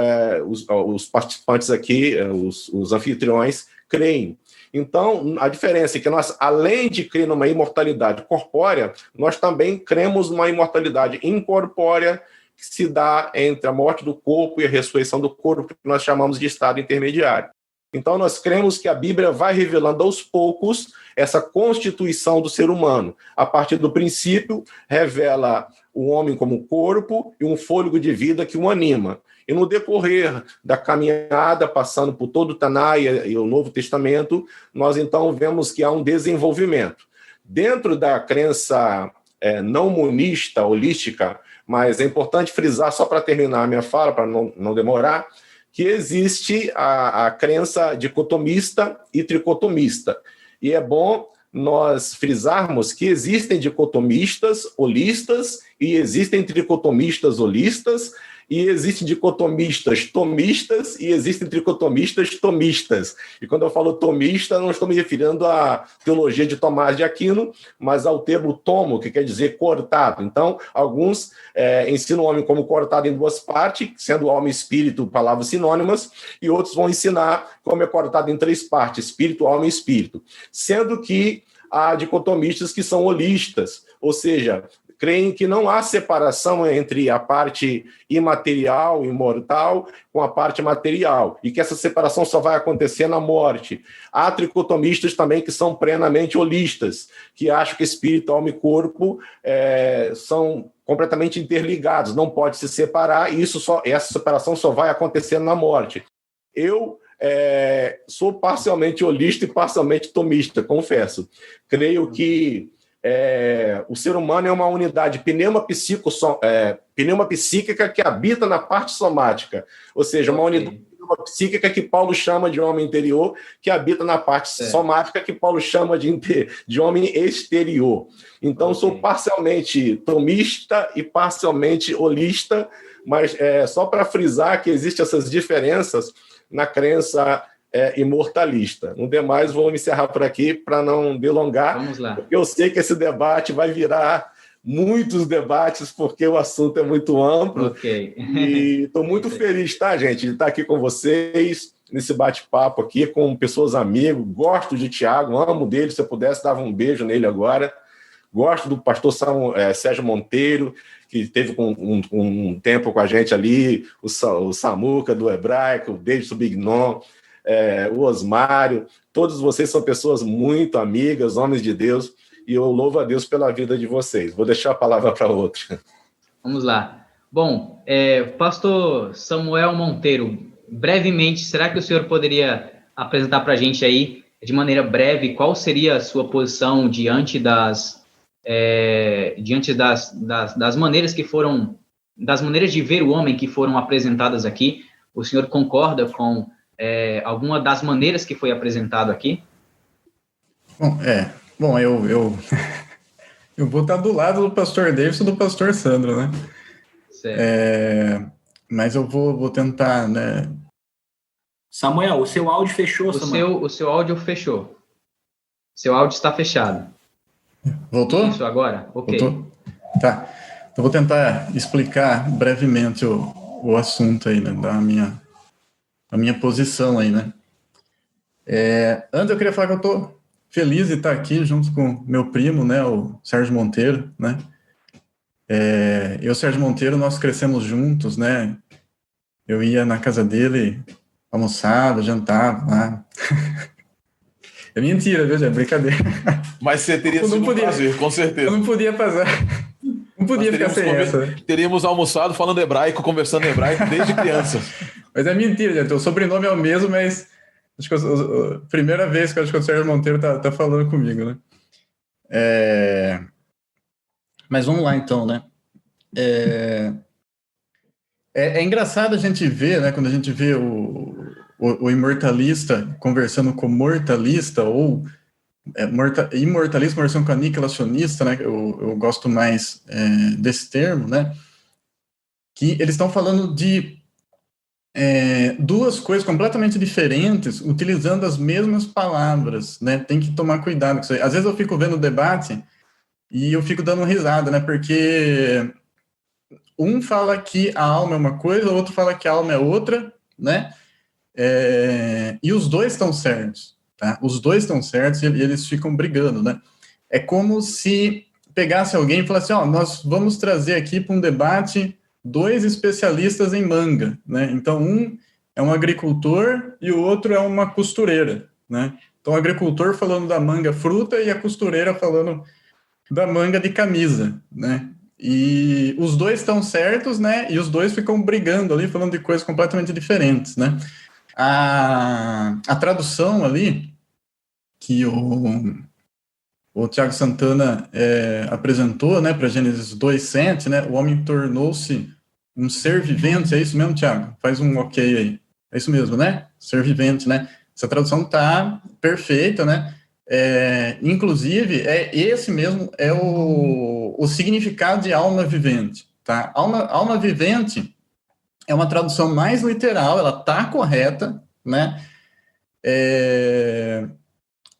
os participantes aqui, os anfitriões, creem. Então, a diferença é que nós, além de crer numa imortalidade corpórea, nós também cremos numa imortalidade incorpórea que se dá entre a morte do corpo e a ressurreição do corpo, que nós chamamos de estado intermediário. Então, nós cremos que a Bíblia vai revelando aos poucos essa constituição do ser humano. A partir do princípio, revela o homem como corpo e um fôlego de vida que o anima. E no decorrer da caminhada, passando por todo o Tanakh e o Novo Testamento, nós então vemos que há um desenvolvimento. Dentro da crença não monista, holística, mas é importante frisar, só para terminar a minha fala, para não demorar, que existe a crença dicotomista e tricotomista. E é bom nós frisarmos que existem dicotomistas holistas e existem tricotomistas holistas, e existem dicotomistas tomistas e existem tricotomistas tomistas. E quando eu falo tomista, não estou me referindo à teologia de Tomás de Aquino, mas ao termo tomo, que quer dizer cortado. Então, alguns ensinam o homem como cortado em duas partes, sendo alma e espírito palavras sinônimas, e outros vão ensinar como é cortado em três partes, espírito, alma e espírito. Sendo que há dicotomistas que são holistas, ou seja, creem que não há separação entre a parte imaterial, imortal, com a parte material, e que essa separação só vai acontecer na morte. Há tricotomistas também que são plenamente holistas, que acham que espírito, alma e corpo são completamente interligados, não pode se separar, e essa separação só vai acontecer na morte. Eu sou parcialmente holista e parcialmente tomista, confesso. Creio que o ser humano é uma unidade pneumopsíquica que habita na parte somática, ou seja, uma unidade psíquica que Paulo chama de homem interior, que habita na parte somática que Paulo chama de homem exterior. Então, sou parcialmente tomista e parcialmente holista, mas só para frisar que existem essas diferenças na crença imortalista. No demais, vou me encerrar por aqui para não delongar. Vamos lá. Porque eu sei que esse debate vai virar muitos debates, porque o assunto é muito amplo. Ok. E estou muito feliz, tá, gente, de estar aqui com vocês, nesse bate-papo aqui, com pessoas amigos. Gosto de Tiago, amo dele. Se eu pudesse, dava um beijo nele agora. Gosto do pastor Sérgio Monteiro, que teve um tempo com a gente ali, o Samuca do Hebraico, o Davidson Bignon, o Osmário, todos vocês são pessoas muito amigas, homens de Deus, e eu louvo a Deus pela vida de vocês. Vou deixar a palavra para outro. Vamos lá. Bom, pastor Samuel Monteiro, brevemente, será que o senhor poderia apresentar para a gente aí, de maneira breve, qual seria a sua posição diante das maneiras que foram, das maneiras de ver o homem que foram apresentadas aqui? O senhor concorda com alguma das maneiras que foi apresentado aqui? Bom, eu vou estar do lado do pastor Davidson e do pastor Sandro, né? Certo. Mas eu vou tentar, né? Samuel, o seu áudio fechou, Samuel. O seu áudio fechou. Seu áudio está fechado. Voltou? Isso, agora? Ok. Voltou? Tá. Eu vou tentar explicar brevemente o assunto aí, né? A minha posição aí, né? Antes eu queria falar que eu tô feliz de estar aqui junto com meu primo, né? O Sérgio Monteiro, né? Eu e o Sérgio Monteiro, nós crescemos juntos, né? Eu ia na casa dele, almoçava, jantava lá. É mentira, viu, gente? É brincadeira. Mas você teria sido um prazer, com certeza. Eu não podia passar. Não podia ficar sem essa. Teríamos almoçado falando hebraico, conversando hebraico desde criança. Mas é mentira, gente. O sobrenome é o mesmo, mas acho que a primeira vez que eu acho que o Sérgio Monteiro tá falando comigo, né? Mas vamos lá, então, né? É engraçado a gente ver, né, quando a gente vê o imortalista conversando com o mortalista, ou imortalista conversando com aniquilacionista, né, eu gosto mais desse termo, né, que eles estão falando de duas coisas completamente diferentes, utilizando as mesmas palavras, né, tem que tomar cuidado com isso aí. Às vezes eu fico vendo o debate e eu fico dando risada, né, porque um fala que a alma é uma coisa, o outro fala que a alma é outra, né, e os dois estão certos, tá? Os dois estão certos e eles ficam brigando, né? É como se pegasse alguém e falasse, nós vamos trazer aqui para um debate 2 especialistas em manga, né? Então, um é um agricultor e o outro é uma costureira, né? Então, o agricultor falando da manga fruta e a costureira falando da manga de camisa, né? E os dois estão certos, né? E os dois ficam brigando ali, falando de coisas completamente diferentes, né? A tradução ali que o Tiago Santana apresentou, né, para Gênesis 2:7, né, o homem tornou-se um ser vivente, é isso mesmo, Tiago? Faz um ok aí. É isso mesmo, né? Ser vivente, né? Essa tradução tá perfeita, né? Inclusive, esse mesmo é o significado de alma vivente, tá? Alma vivente é uma tradução mais literal, ela tá correta, né?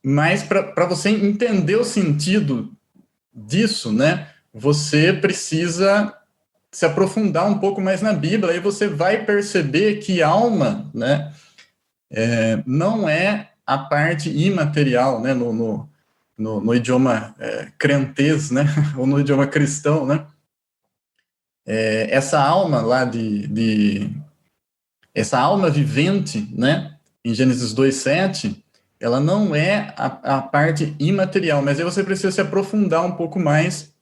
Mas para você entender o sentido disso, né, você precisa se aprofundar um pouco mais na Bíblia, aí você vai perceber que alma, né, não é a parte imaterial, né, no idioma crentez, né, ou no idioma cristão, né, essa alma lá essa alma vivente, né, em Gênesis 2:7, ela não é a parte imaterial, mas aí você precisa se aprofundar um pouco mais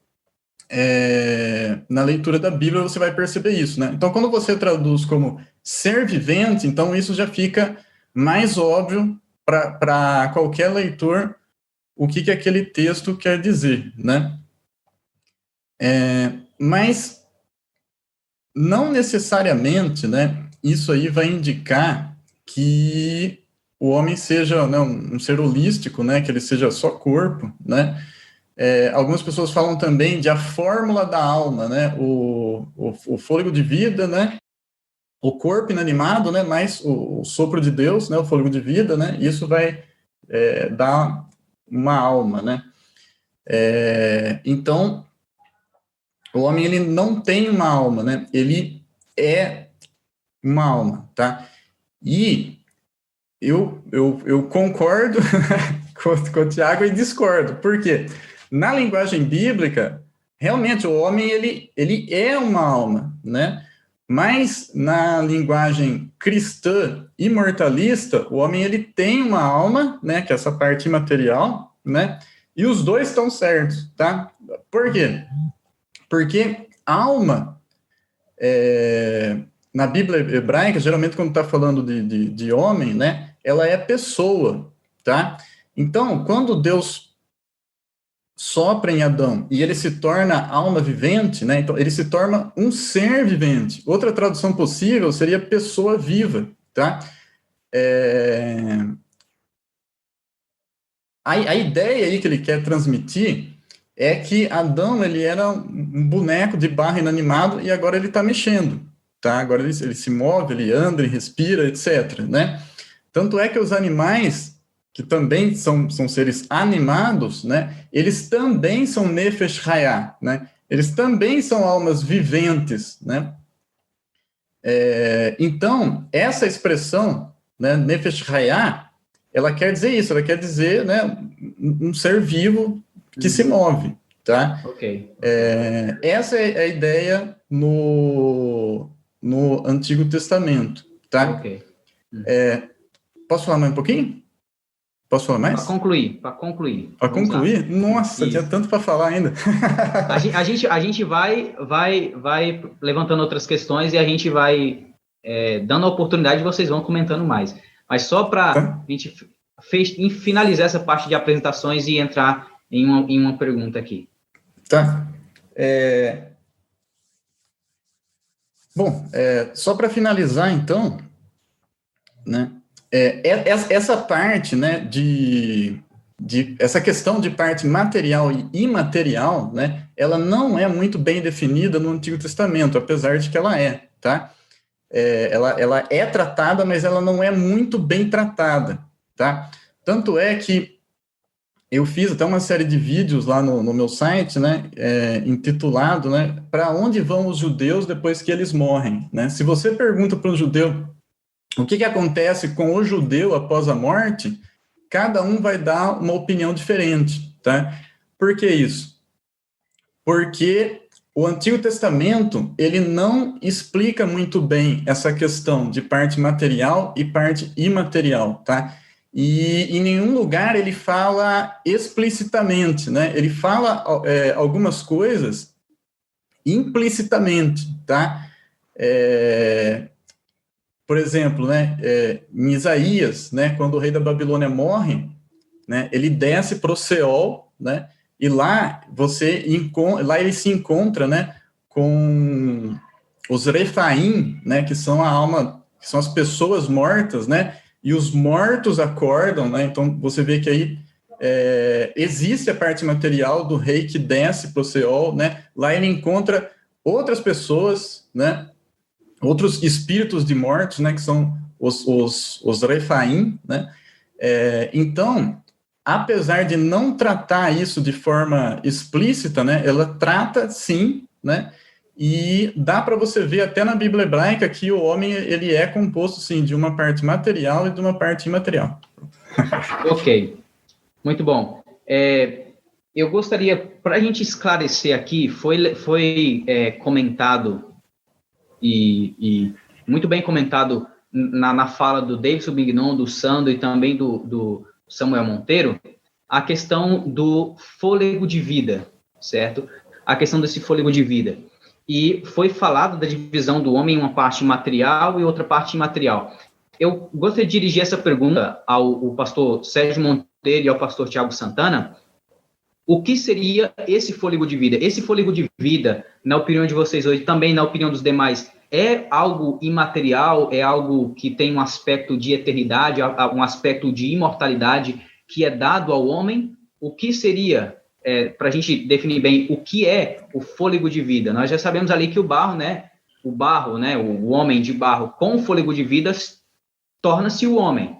na leitura da Bíblia, você vai perceber isso, né? Então, quando você traduz como ser vivente, então isso já fica mais óbvio para qualquer leitor o que aquele texto quer dizer, né? Mas não necessariamente, né, isso aí vai indicar que o homem seja, né, um ser holístico, né, que ele seja só corpo, né? Algumas pessoas falam também de a fórmula da alma, né, o fôlego de vida, né, o corpo inanimado, né, mais o sopro de Deus, né, o fôlego de vida, né, isso vai dar uma alma, né. Então, o homem, ele não tem uma alma, né, ele é uma alma, tá? E eu concordo com o Tiago e discordo. Por quê? Na linguagem bíblica, realmente o homem ele é uma alma, né? Mas na linguagem cristã imortalista, o homem ele tem uma alma, né? Que é essa parte imaterial, né? E os dois estão certos, tá? Por quê? Porque alma na Bíblia hebraica, geralmente quando está falando de homem, né, ela é pessoa, tá? Então, quando Deus sopra em Adão e ele se torna alma vivente, né, então ele se torna um ser vivente. Outra tradução possível seria pessoa viva, tá? A ideia aí que ele quer transmitir é que Adão, ele era um boneco de barro inanimado e agora ele está mexendo, tá? Agora ele se move, ele anda, ele respira, etc, né? Tanto é que os animais, que também são seres animados, né? Eles também são nefesh hayah, né? Eles também são almas viventes, né? Então, essa expressão, né, nefesh hayah, ela quer dizer isso, ela quer dizer, né, um ser vivo que se move, tá? Ok. Essa é a ideia no Antigo Testamento, tá? Ok. Posso falar mais um pouquinho? Posso falar mais? Para concluir. Para concluir? Nossa, Isso. tinha tanto para falar ainda. A gente vai levantando outras questões e a gente vai dando a oportunidade, vocês vão comentando mais. Mas só para a gente finalizar essa parte de apresentações e entrar em uma pergunta aqui. Tá. Bom, só para finalizar, então, né, essa parte, né, essa questão de parte material e imaterial, né, ela não é muito bem definida no Antigo Testamento, apesar de que ela é, tá? Ela é tratada, mas ela não é muito bem tratada, tá? Tanto é que eu fiz até uma série de vídeos lá no meu site, né, intitulado, né, para onde vão os judeus depois que eles morrem, né? Se você pergunta para um judeu o que acontece com o judeu após a morte, cada um vai dar uma opinião diferente, tá? Por que isso? Porque o Antigo Testamento, ele não explica muito bem essa questão de parte material e parte imaterial, tá? E em nenhum lugar ele fala explicitamente, né? Ele fala algumas coisas implicitamente, tá? Por exemplo, né, em Isaías, né, quando o rei da Babilônia morre, né, ele desce para o Seol, né, e lá ele se encontra, né, com os Refaim, né, que são a alma, que são as pessoas mortas, né, e os mortos acordam, né, então você vê que aí existe a parte material do rei que desce para o Seol, né, lá ele encontra outras pessoas, né, outros espíritos de mortos, né, que são os Refaim, né, então, apesar de não tratar isso de forma explícita, né, ela trata, sim, né, e dá para você ver até na Bíblia hebraica que o homem, ele é composto, sim, de uma parte material e de uma parte imaterial. Ok, muito bom. Eu gostaria, para a gente esclarecer aqui, foi comentado e muito bem comentado na fala do Davidson Bignon, do Sandro e também do Samuel Monteiro, a questão do fôlego de vida, certo? A questão desse fôlego de vida. E foi falado da divisão do homem em uma parte material e outra parte imaterial. Eu gostaria de dirigir essa pergunta ao pastor Sérgio Monteiro e ao pastor Tiago Santana. O que seria esse fôlego de vida? Esse fôlego de vida, na opinião de vocês hoje, também na opinião dos demais, é algo imaterial, é algo que tem um aspecto de eternidade, um aspecto de imortalidade que é dado ao homem? O que seria, para a gente definir bem, o que é o fôlego de vida? Nós já sabemos ali que o barro, o homem de barro com fôlego de vida torna-se o homem.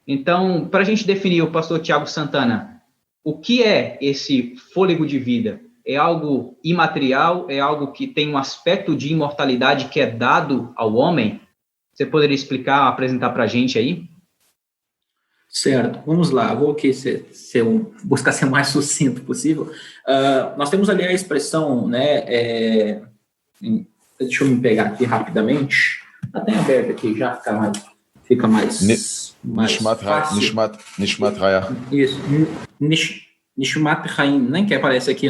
Então, para a gente definir, o pastor Tiago Santana, o que é esse fôlego de vida? É algo imaterial? É algo que tem um aspecto de imortalidade que é dado ao homem? Você poderia explicar, apresentar para a gente aí? Certo, vamos lá. Vou aqui buscar ser o mais sucinto possível. Nós temos ali a expressão, né? Deixa eu me pegar aqui rapidamente. Está até aberto aqui, já fica mais Nishmat Haya. Isso, Nishmat Haim, nem que aparece aqui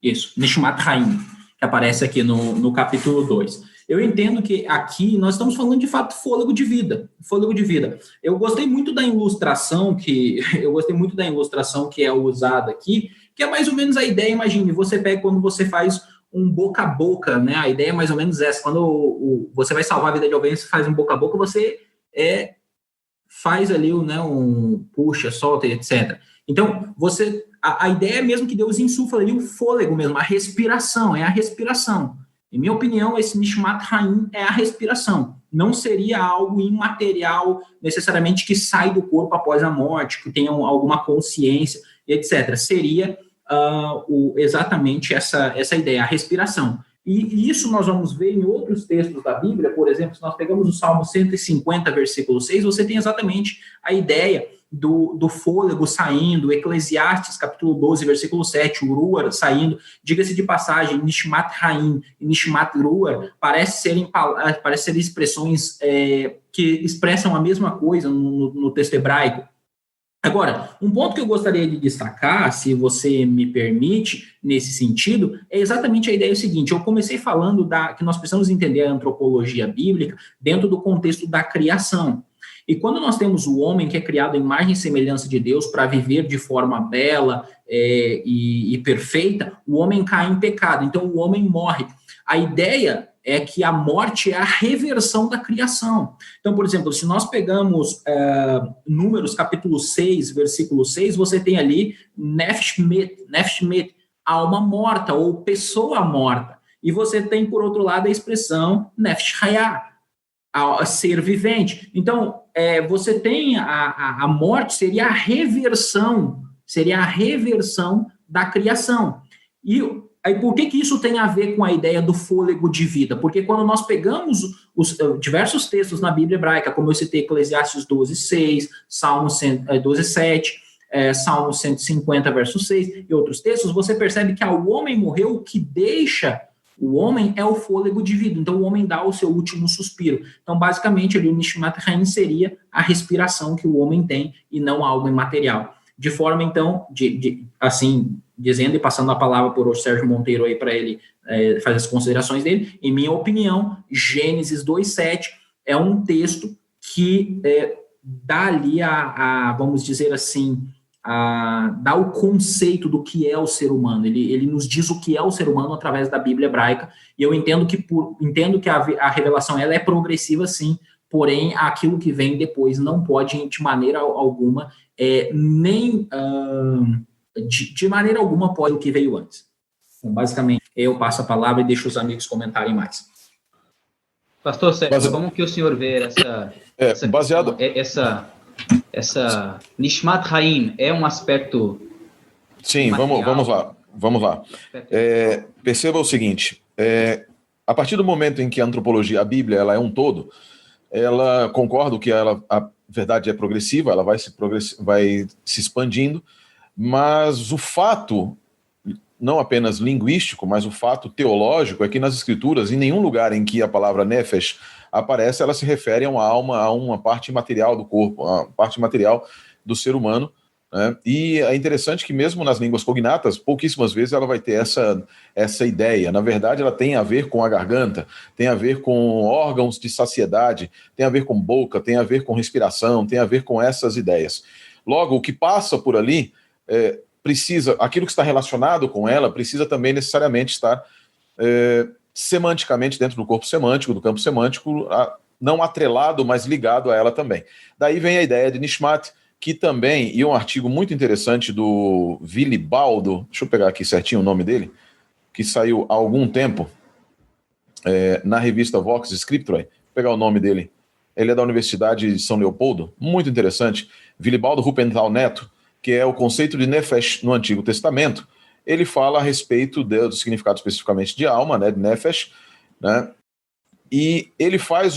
isso, Nishmat Haim, que aparece aqui no capítulo 2. Eu entendo que aqui nós estamos falando de fato fôlego de vida. Eu gostei muito da ilustração que é usada aqui, que é mais ou menos a ideia. Imagine, você pega quando você faz um boca a boca, né? A ideia é mais ou menos essa. Quando você vai salvar a vida de alguém, você faz um boca a boca, você faz ali, né, um puxa, solta, etc. Então, a ideia é mesmo que Deus insufla ali o fôlego mesmo, a respiração, é a respiração. Em minha opinião, esse Nishmat Haim é a respiração. Não seria algo imaterial, necessariamente, que sai do corpo após a morte, que tenha alguma consciência, etc. Seria exatamente essa ideia, a respiração. E isso nós vamos ver em outros textos da Bíblia. Por exemplo, se nós pegamos o Salmo 150, versículo 6, você tem exatamente a ideia do fôlego saindo, Eclesiastes, capítulo 12, versículo 7, o Ruar saindo. Diga-se de passagem, Nishmat Haim e Nishmat Ruar parece ser expressões que expressam a mesma coisa no texto hebraico. Agora, um ponto que eu gostaria de destacar, se você me permite, nesse sentido, é exatamente a ideia seguinte. Eu comecei falando que nós precisamos entender a antropologia bíblica dentro do contexto da criação. E quando nós temos o homem que é criado à imagem e semelhança de Deus para viver de forma bela e perfeita, o homem cai em pecado, então o homem morre. A ideia é que a morte é a reversão da criação. Então, por exemplo, se nós pegamos Números capítulo 6, versículo 6, você tem ali Nefesh Met, alma morta ou pessoa morta. E você tem, por outro lado, a expressão Nefesh Hayah, ser vivente. Então, você tem a morte, seria a reversão da criação. E aí, por que isso tem a ver com a ideia do fôlego de vida? Porque quando nós pegamos os diversos textos na Bíblia hebraica, como eu citei Eclesiastes 12:6, Salmo 12:7, Salmo 150, verso 6, e outros textos, você percebe que ao homem morrer, o que deixa o homem é o fôlego de vida. Então, o homem dá o seu último suspiro. Então, basicamente, ali o Nishmat Haim seria a respiração que o homem tem e não algo imaterial. De forma, então, assim, dizendo e passando a palavra por Sérgio Monteiro aí para ele fazer as considerações dele, em minha opinião, Gênesis 2:7 é um texto que dá ali vamos dizer assim, dá o conceito do que é o ser humano. Ele nos diz o que é o ser humano através da Bíblia hebraica, e eu entendo que a revelação ela é progressiva, sim, porém, aquilo que vem depois não pode, de maneira alguma, de maneira alguma pode o que veio antes. Então, basicamente, eu passo a palavra e deixo os amigos comentarem mais. Pastor Sérgio, como que o senhor vê essa Nishmat Haim é um aspecto... Sim, vamos lá. Perceba o seguinte, a partir do momento em que a antropologia, a Bíblia, ela é um todo, ela concordo que a verdade é progressiva, ela vai se expandindo, mas o fato, não apenas linguístico, mas o fato teológico é que nas Escrituras, em nenhum lugar em que a palavra Nefesh aparece, ela se refere a uma alma, a uma parte material do corpo, a parte material do ser humano, né? E é interessante que mesmo nas línguas cognatas, pouquíssimas vezes ela vai ter essa ideia. Na verdade, ela tem a ver com a garganta, tem a ver com órgãos de saciedade, tem a ver com boca, tem a ver com respiração, tem a ver com essas ideias. Logo, o que passa por ali aquilo que está relacionado com ela precisa também necessariamente estar semanticamente dentro do corpo semântico, do campo semântico, não atrelado, mas ligado a ela também. Daí vem a ideia de Nishmat, que também, e um artigo muito interessante do Vilibaldo, deixa eu pegar aqui certinho o nome dele, que saiu há algum tempo na revista Vox Scripturae, vou pegar o nome dele, ele é da Universidade de São Leopoldo, muito interessante, Vilibaldo Rupenthal Neto, que é o conceito de Nefesh no Antigo Testamento. Ele fala a respeito do significado especificamente de alma, né, de Nefesh, né, e ele faz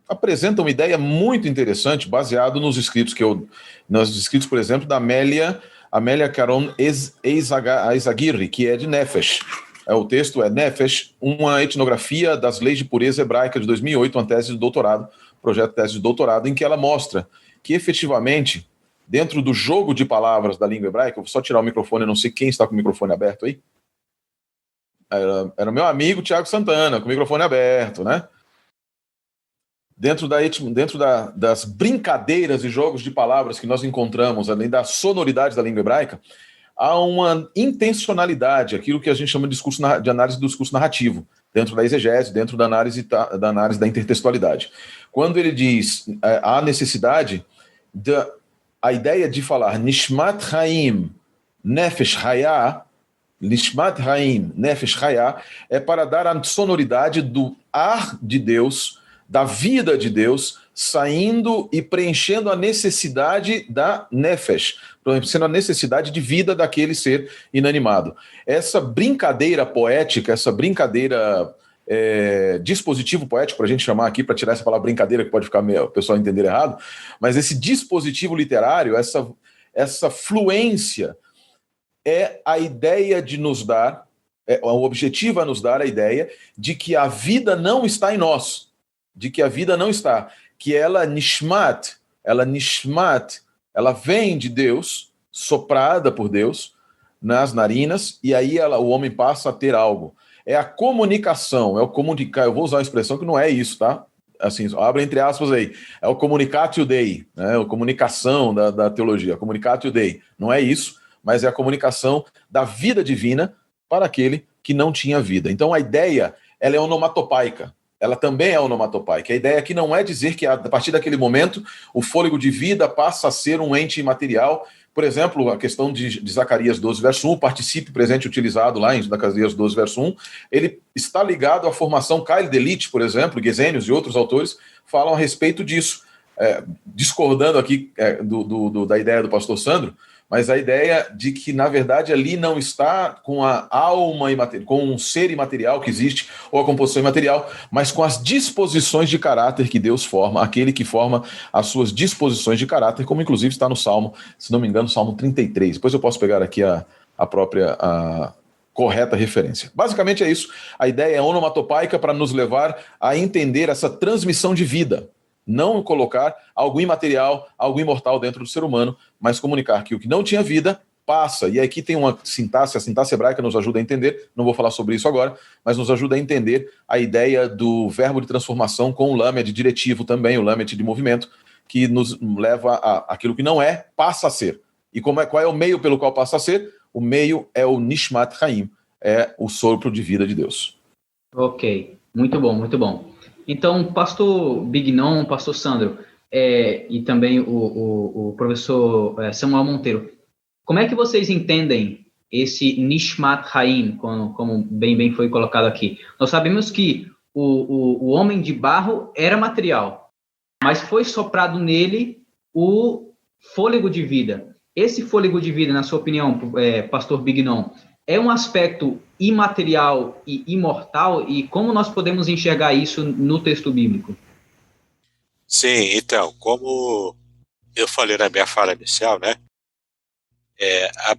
apresenta uma ideia muito interessante, baseado nos escritos por exemplo, da Amélia Caron Eizaguirre, que é de Nefesh. O texto é Nefesh, uma etnografia das leis de pureza hebraica de 2008, uma tese de doutorado, projeto de tese de doutorado, em que ela mostra que efetivamente, dentro do jogo de palavras da língua hebraica, eu vou só tirar o microfone, eu não sei quem está com o microfone aberto aí. Era meu amigo Tiago Santana, com o microfone aberto, né? Dentro das brincadeiras e jogos de palavras que nós encontramos, além da sonoridade da língua hebraica, há uma intencionalidade, aquilo que a gente chama de análise do discurso narrativo, dentro da exegese, dentro da análise da intertextualidade. Quando ele diz a necessidade, a ideia de falar Nishmat Haim, Nefesh Hayah, Nishmat Haim, Nefesh Hayah, é para dar a sonoridade do ar de Deus, da vida de Deus, saindo e preenchendo a necessidade da Nefesh, preenchendo a necessidade de vida daquele ser inanimado. Essa brincadeira poética, essa brincadeira dispositivo poético, para a gente chamar aqui, para tirar essa palavra brincadeira, que pode ficar o pessoal entender errado, mas esse dispositivo literário, essa fluência, é a ideia de nos dar, o objetivo é nos dar a ideia de que a vida não está em nós, que ela nishmat, ela vem de Deus, soprada por Deus, nas narinas, e aí o homem passa a ter algo. É a comunicação, é o comunicar, eu vou usar uma expressão que não é isso, tá? Assim, abre entre aspas aí, é o communicatio Dei, né? A comunicação da teologia, communicatio Dei, não é isso, mas é a comunicação da vida divina para aquele que não tinha vida. Então a ideia, ela é onomatopaica. Ela também é onomatopaica. A ideia aqui não é dizer que a partir daquele momento o fôlego de vida passa a ser um ente imaterial. Por exemplo, a questão de Zacarias 12, verso 1, o particípio presente utilizado lá em Zacarias 12, verso 1, ele está ligado à formação Kyle Delit, por exemplo, Gesenius e outros autores falam a respeito disso. Discordando aqui da ideia do pastor Sandro, mas a ideia de que, na verdade, ali não está com a alma imaterial, com um ser imaterial que existe, ou a composição imaterial, mas com as disposições de caráter que Deus forma, aquele que forma as suas disposições de caráter, como inclusive está no Salmo, se não me engano, Salmo 33. Depois eu posso pegar aqui a própria correta referência. Basicamente é isso. A ideia é onomatopaica para nos levar a entender essa transmissão de vida. Não colocar algo imaterial, algo imortal dentro do ser humano, mas comunicar que o que não tinha vida passa. E aqui tem uma sintaxe, a sintaxe hebraica nos ajuda a entender, não vou falar sobre isso agora, mas nos ajuda a entender a ideia do verbo de transformação com o lamed diretivo também, o lamed de movimento, que nos leva a aquilo que não é, passa a ser. E qual é o meio pelo qual passa a ser? O meio é o Nishmat Chaim, é o sopro de vida de Deus. Ok, muito bom, muito bom. Então, pastor Bignon, pastor Sandro, e também o professor Samuel Monteiro, como é que vocês entendem esse Nishmat Chaim, como bem foi colocado aqui? Nós sabemos que o homem de barro era material, mas foi soprado nele o fôlego de vida. Esse fôlego de vida, na sua opinião, pastor Bignon, é um aspecto imaterial e imortal, e como nós podemos enxergar isso no texto bíblico? Sim, então, como eu falei na minha fala inicial, né,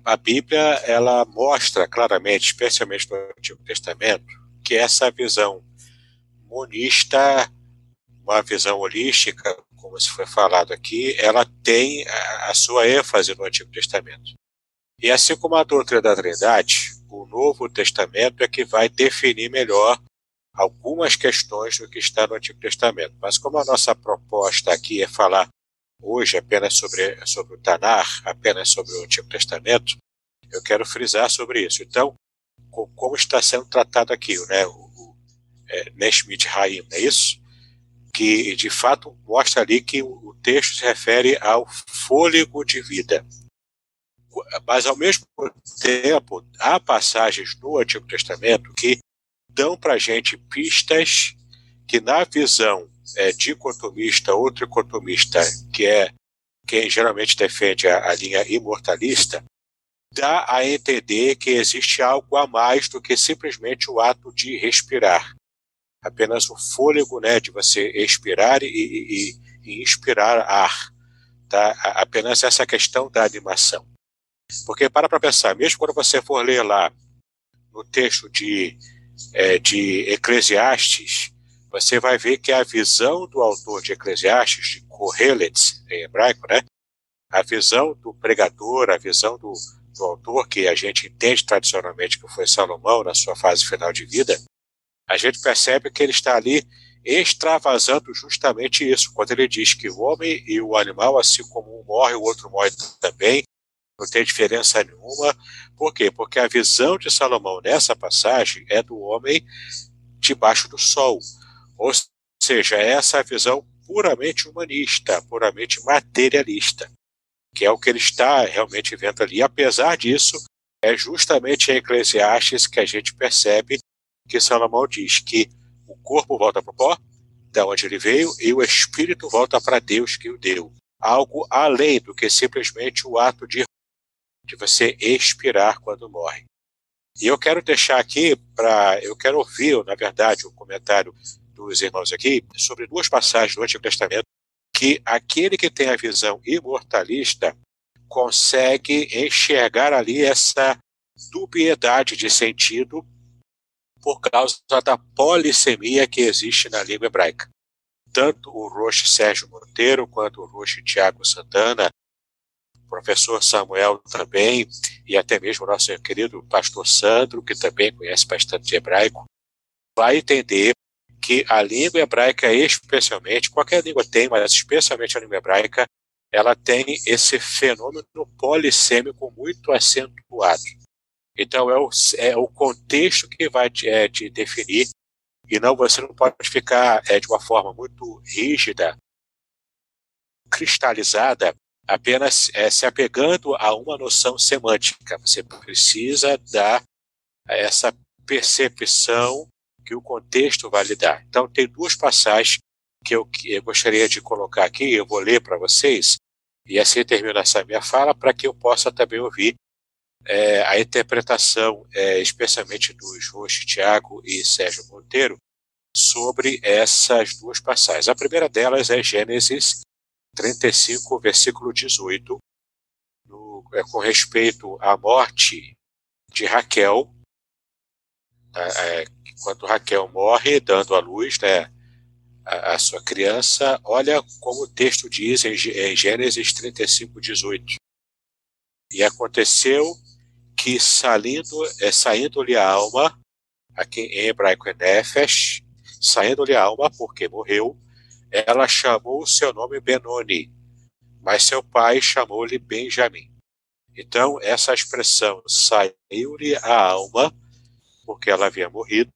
a Bíblia, ela mostra claramente, especialmente no Antigo Testamento, que essa visão monista, uma visão holística, como se foi falado aqui, ela tem a sua ênfase no Antigo Testamento. E assim como a doutrina da Trindade, o Novo Testamento é que vai definir melhor algumas questões do que está no Antigo Testamento. Mas como a nossa proposta aqui é falar hoje apenas sobre o Tanar, apenas sobre o Antigo Testamento, eu quero frisar sobre isso. Então, como está sendo tratado aqui, né, o Nishmat Chaim, não é isso? Que, de fato, mostra ali que o texto se refere ao fôlego de vida. Mas, ao mesmo tempo, há passagens no Antigo Testamento que dão para a gente pistas que, na visão dicotomista ou tricotomista, que é quem geralmente defende a linha imortalista, dá a entender que existe algo a mais do que simplesmente o ato de respirar. Apenas o fôlego, né, de você expirar e inspirar ar. Tá? Apenas essa questão da animação. Porque para pensar, mesmo quando você for ler lá no texto de Eclesiastes, você vai ver que a visão do autor de Eclesiastes, de Kohelet, em hebraico, né? A visão do pregador, a visão do autor, que a gente entende tradicionalmente que foi Salomão na sua fase final de vida, a gente percebe que ele está ali extravasando justamente isso, quando ele diz que o homem e o animal, assim como um morre, o outro morre também, não tem diferença nenhuma. Por quê? Porque a visão de Salomão nessa passagem é do homem debaixo do sol. Ou seja, essa visão puramente humanista, puramente materialista, que é o que ele está realmente vendo ali. Apesar disso, é justamente em Eclesiastes que a gente percebe que Salomão diz que o corpo volta para o pó, da onde ele veio, e o espírito volta para Deus que o deu. Algo além do que simplesmente o ato de você expirar quando morre. E eu quero deixar aqui eu quero ouvir, na verdade, o comentário dos irmãos aqui sobre duas passagens do Antigo Testamento que aquele que tem a visão imortalista consegue enxergar ali essa dubiedade de sentido por causa da polissemia que existe na língua hebraica. Tanto o Roche Sérgio Monteiro quanto o Roche Tiago Santana, o professor Samuel também, e até mesmo o nosso querido pastor Sandro, que também conhece bastante de hebraico, vai entender que a língua hebraica, especialmente, qualquer língua tem, mas especialmente a língua hebraica, ela tem esse fenômeno polissêmico muito acentuado. Então, é o contexto que vai te definir, e você não pode ficar de uma forma muito rígida, cristalizada, apenas se apegando a uma noção semântica. Você precisa dar essa percepção que o contexto vai lhe dar. Então, tem duas passagens que eu gostaria de colocar aqui, eu vou ler para vocês, e assim termino essa minha fala, para que eu possa também ouvir a interpretação, especialmente dos Roxo, Tiago e Sérgio Monteiro, sobre essas duas passagens. A primeira delas é Gênesis 35, versículo 18, com respeito à morte de Raquel, quando Raquel morre, dando à luz, né, a sua criança. Olha como o texto diz em Gênesis 35, 18. E aconteceu que saindo-lhe a alma, aqui em hebraico é Nefesh, saindo-lhe a alma porque morreu, ela chamou o seu nome Benoni, mas seu pai chamou-lhe Benjamim. Então, essa expressão, saiu-lhe a alma, porque ela havia morrido,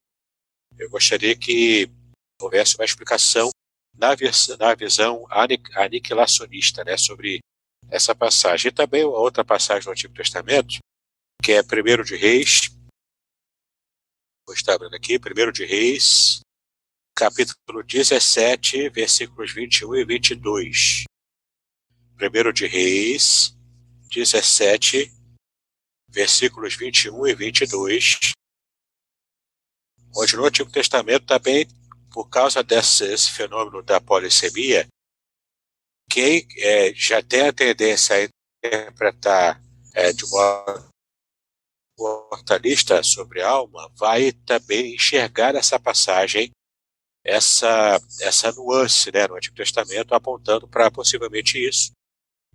eu gostaria que houvesse uma explicação na visão aniquilacionista, né, sobre essa passagem. E também outra passagem do Antigo Testamento, que é 1 de Reis, vou estar abrindo aqui, 1 de Reis, capítulo 17, versículos 21 e 22. 1 de Reis, 17, versículos 21 e 22, onde no Antigo Testamento também, por causa desse fenômeno da polissemia, quem já tem a tendência a interpretar de uma mortalista sobre a alma, vai também enxergar essa passagem, essa nuance, né, no Antigo Testamento, apontando para possivelmente isso.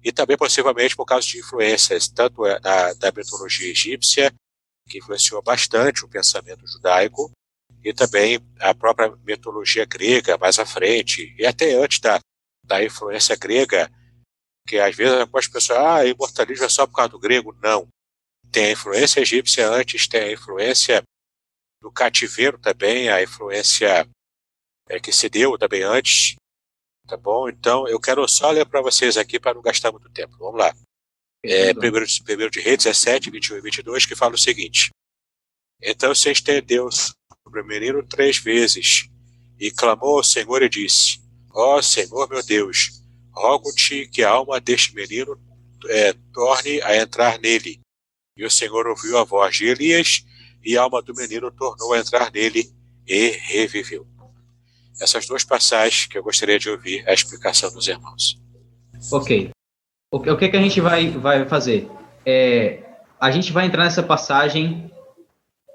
E também possivelmente por causa de influências tanto da mitologia egípcia, que influenciou bastante o pensamento judaico, e também a própria mitologia grega mais à frente, e até antes da influência grega, que às vezes algumas pessoas, imortalismo é só por causa do grego. Não. Tem a influência egípcia antes, tem a influência do cativeiro também, a influência que se deu também antes. Tá bom? Então, eu quero só ler para vocês aqui para não gastar muito tempo. Vamos lá. 1 de Reis 17, 21 e 22, que fala o seguinte: Então se estendeu sobre o menino 3 vezes, e clamou ao Senhor e disse: Ó Senhor meu Deus, rogo-te que a alma deste menino torne a entrar nele. E o Senhor ouviu a voz de Elias, e a alma do menino tornou a entrar nele e reviveu. Essas duas passagens que eu gostaria de ouvir a explicação dos irmãos. Ok. O que a gente vai fazer? A gente vai entrar nessa passagem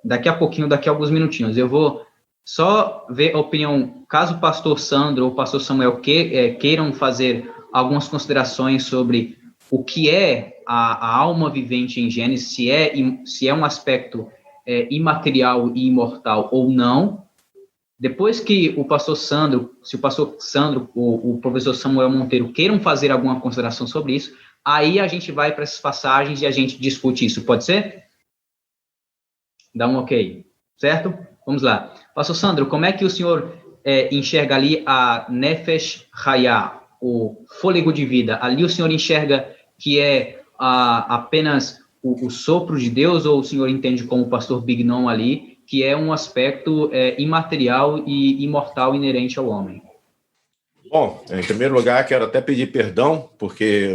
daqui a pouquinho, daqui a alguns minutinhos. Eu vou só ver a opinião, caso o pastor Sandro ou o pastor Samuel queiram fazer algumas considerações sobre o que é a alma vivente em Gênesis, se é um aspecto imaterial e imortal ou não. Depois que o pastor Sandro, se o pastor Sandro ou o professor Samuel Monteiro queiram fazer alguma consideração sobre isso, aí a gente vai para essas passagens e a gente discute isso. Pode ser? Dá um ok. Certo? Vamos lá. Pastor Sandro, como é que o senhor enxerga ali a Nefesh Hayah, o fôlego de vida? Ali o senhor enxerga que é apenas o sopro de Deus, ou o senhor entende como o pastor Bignon ali, que é um aspecto imaterial e imortal inerente ao homem? Bom, em primeiro lugar, quero até pedir perdão, porque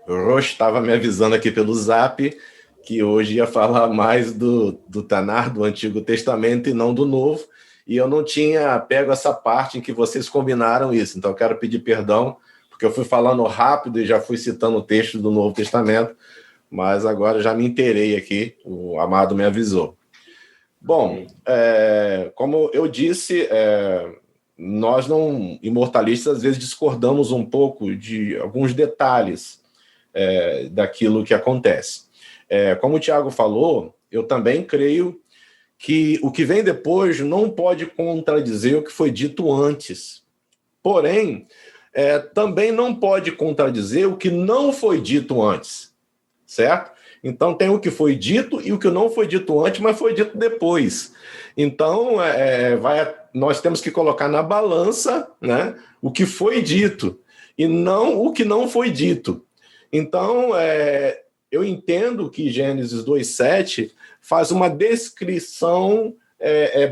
o Roche estava me avisando aqui pelo Zap que hoje ia falar mais do Tanar, do Antigo Testamento, e não do Novo, e eu não tinha pego essa parte em que vocês combinaram isso, então eu quero pedir perdão, porque eu fui falando rápido e já fui citando o texto do Novo Testamento, mas agora já me inteirei aqui, o Amado me avisou. Bom, como eu disse, nós não, imortalistas, às vezes discordamos um pouco de alguns detalhes daquilo que acontece. Como o Tiago falou, eu também creio que o que vem depois não pode contradizer o que foi dito antes. Porém, também não pode contradizer o que não foi dito antes, certo? Então, tem o que foi dito e o que não foi dito antes, mas foi dito depois. Então, nós temos que colocar na balança, né, o que foi dito e não o que não foi dito. Então, eu entendo que Gênesis 2:7 faz uma descrição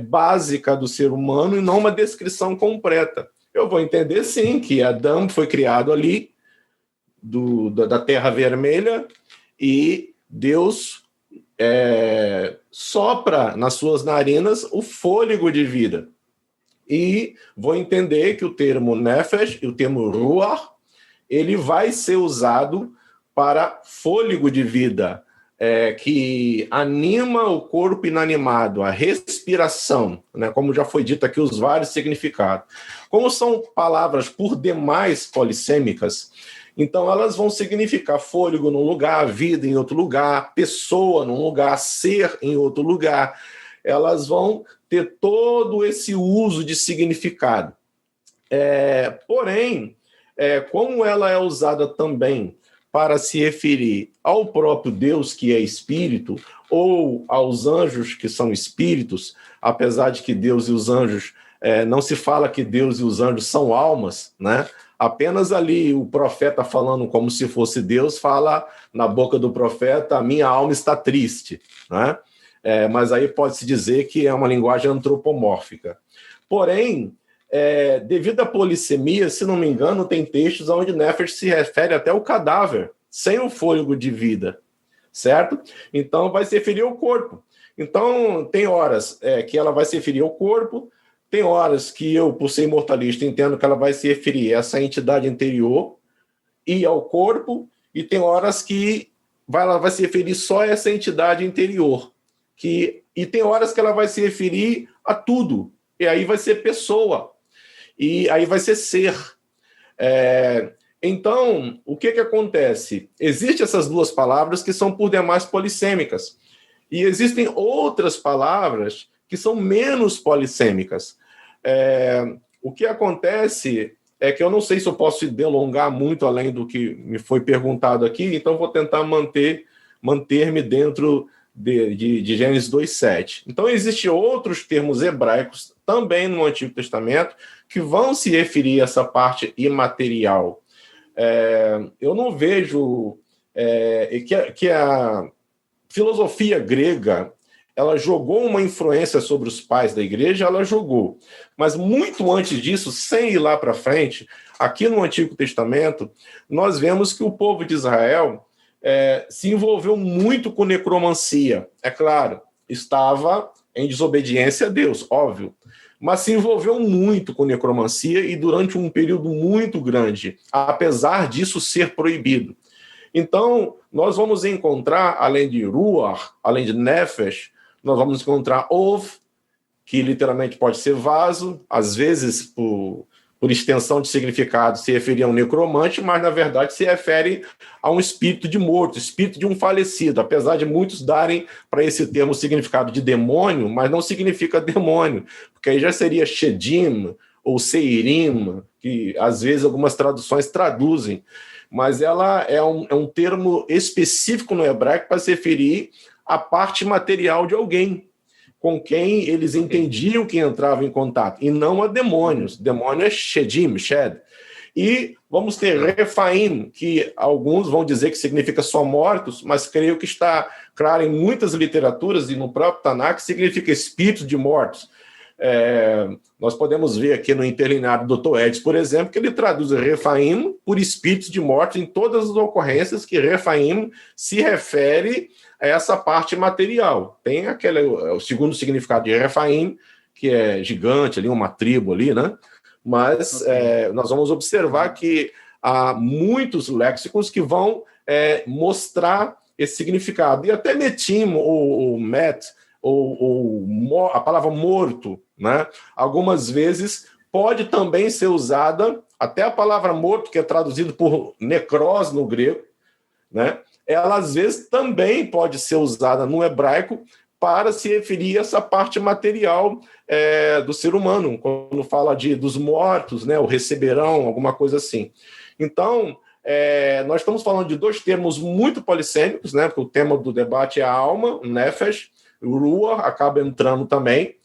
básica do ser humano e não uma descrição completa. Eu vou entender, sim, que Adão foi criado ali, da terra vermelha, e Deus sopra nas suas narinas o fôlego de vida. E vou entender que o termo nefesh e o termo ruach, ele vai ser usado para fôlego de vida, que anima o corpo inanimado, a respiração, né? Como já foi dito aqui, os vários significados. Como são palavras por demais polissêmicas, então elas vão significar fôlego num lugar, vida em outro lugar, pessoa num lugar, ser em outro lugar. Elas vão ter todo esse uso de significado. Porém, como ela é usada também para se referir ao próprio Deus, que é espírito, ou aos anjos, que são espíritos, apesar de que Deus e os anjos, não se fala que Deus e os anjos são almas, né? Apenas ali o profeta falando como se fosse Deus, fala na boca do profeta, a minha alma está triste, né? Mas aí pode-se dizer que é uma linguagem antropomórfica. Porém, devido à polissemia, se não me engano, tem textos onde Nefesh se refere até ao cadáver, sem o fôlego de vida, certo? Então, vai se referir ao corpo. Então, tem horas que ela vai se referir ao corpo, tem horas que eu, por ser imortalista, entendo que ela vai se referir a essa entidade interior e ao corpo, e tem horas que ela vai se referir só a essa entidade interior, e tem horas que ela vai se referir a tudo, e aí vai ser pessoa, e aí vai ser ser. Então, o que acontece? Existem essas duas palavras que são por demais polissêmicas, e existem outras palavras que são menos polissêmicas. O que acontece é que eu não sei se eu posso delongar muito além do que me foi perguntado aqui, então vou tentar manter-me dentro de Gênesis 2:7. Então, existem outros termos hebraicos também no Antigo Testamento que vão se referir a essa parte imaterial. Eu não vejo que a filosofia grega ela jogou uma influência sobre os pais da igreja, ela jogou. Mas muito antes disso, sem ir lá para frente, aqui no Antigo Testamento, nós vemos que o povo de Israel se envolveu muito com necromancia. É claro, estava em desobediência a Deus, óbvio, mas se envolveu muito com necromancia e durante um período muito grande, apesar disso ser proibido. Então, nós vamos encontrar, além de Ruach, além de Nefesh, nós vamos encontrar Ov, que literalmente pode ser vaso, às vezes, por extensão de significado, se referir a um necromante, mas, na verdade, se refere a um espírito de morto, espírito de um falecido, apesar de muitos darem para esse termo o significado de demônio, mas não significa demônio, porque aí já seria Shedim ou Seirim, que, às vezes, algumas traduções traduzem, mas ela é um termo específico no hebraico para se referir à parte material de alguém, com quem eles entendiam que entrava em contato, e não a demônios. Demônio é Shedim, Shed. E vamos ter Refaim, que alguns vão dizer que significa só mortos, mas creio que está claro em muitas literaturas, e no próprio Tanakh, significa espírito de mortos. Nós podemos ver aqui no interlineado do Dr. Edson, por exemplo, que ele traduz Refaim por espíritos de morte em todas as ocorrências que Refaim se refere a essa parte material. Tem o segundo significado de Refaim, que é gigante, ali, uma tribo ali, né? Mas nós vamos observar que há muitos léxicos que vão mostrar esse significado. E até Metim, ou Met, ou a palavra morto, né? Algumas vezes pode também ser usada, até a palavra morto, que é traduzido por necros no grego, né? Ela às vezes também pode ser usada no hebraico para se referir a essa parte material do ser humano, quando fala dos mortos, né? O receberão, alguma coisa assim. Então, nós estamos falando de dois termos muito polissêmicos, né? Porque o tema do debate é a alma, o nefesh, o ruach acaba entrando também,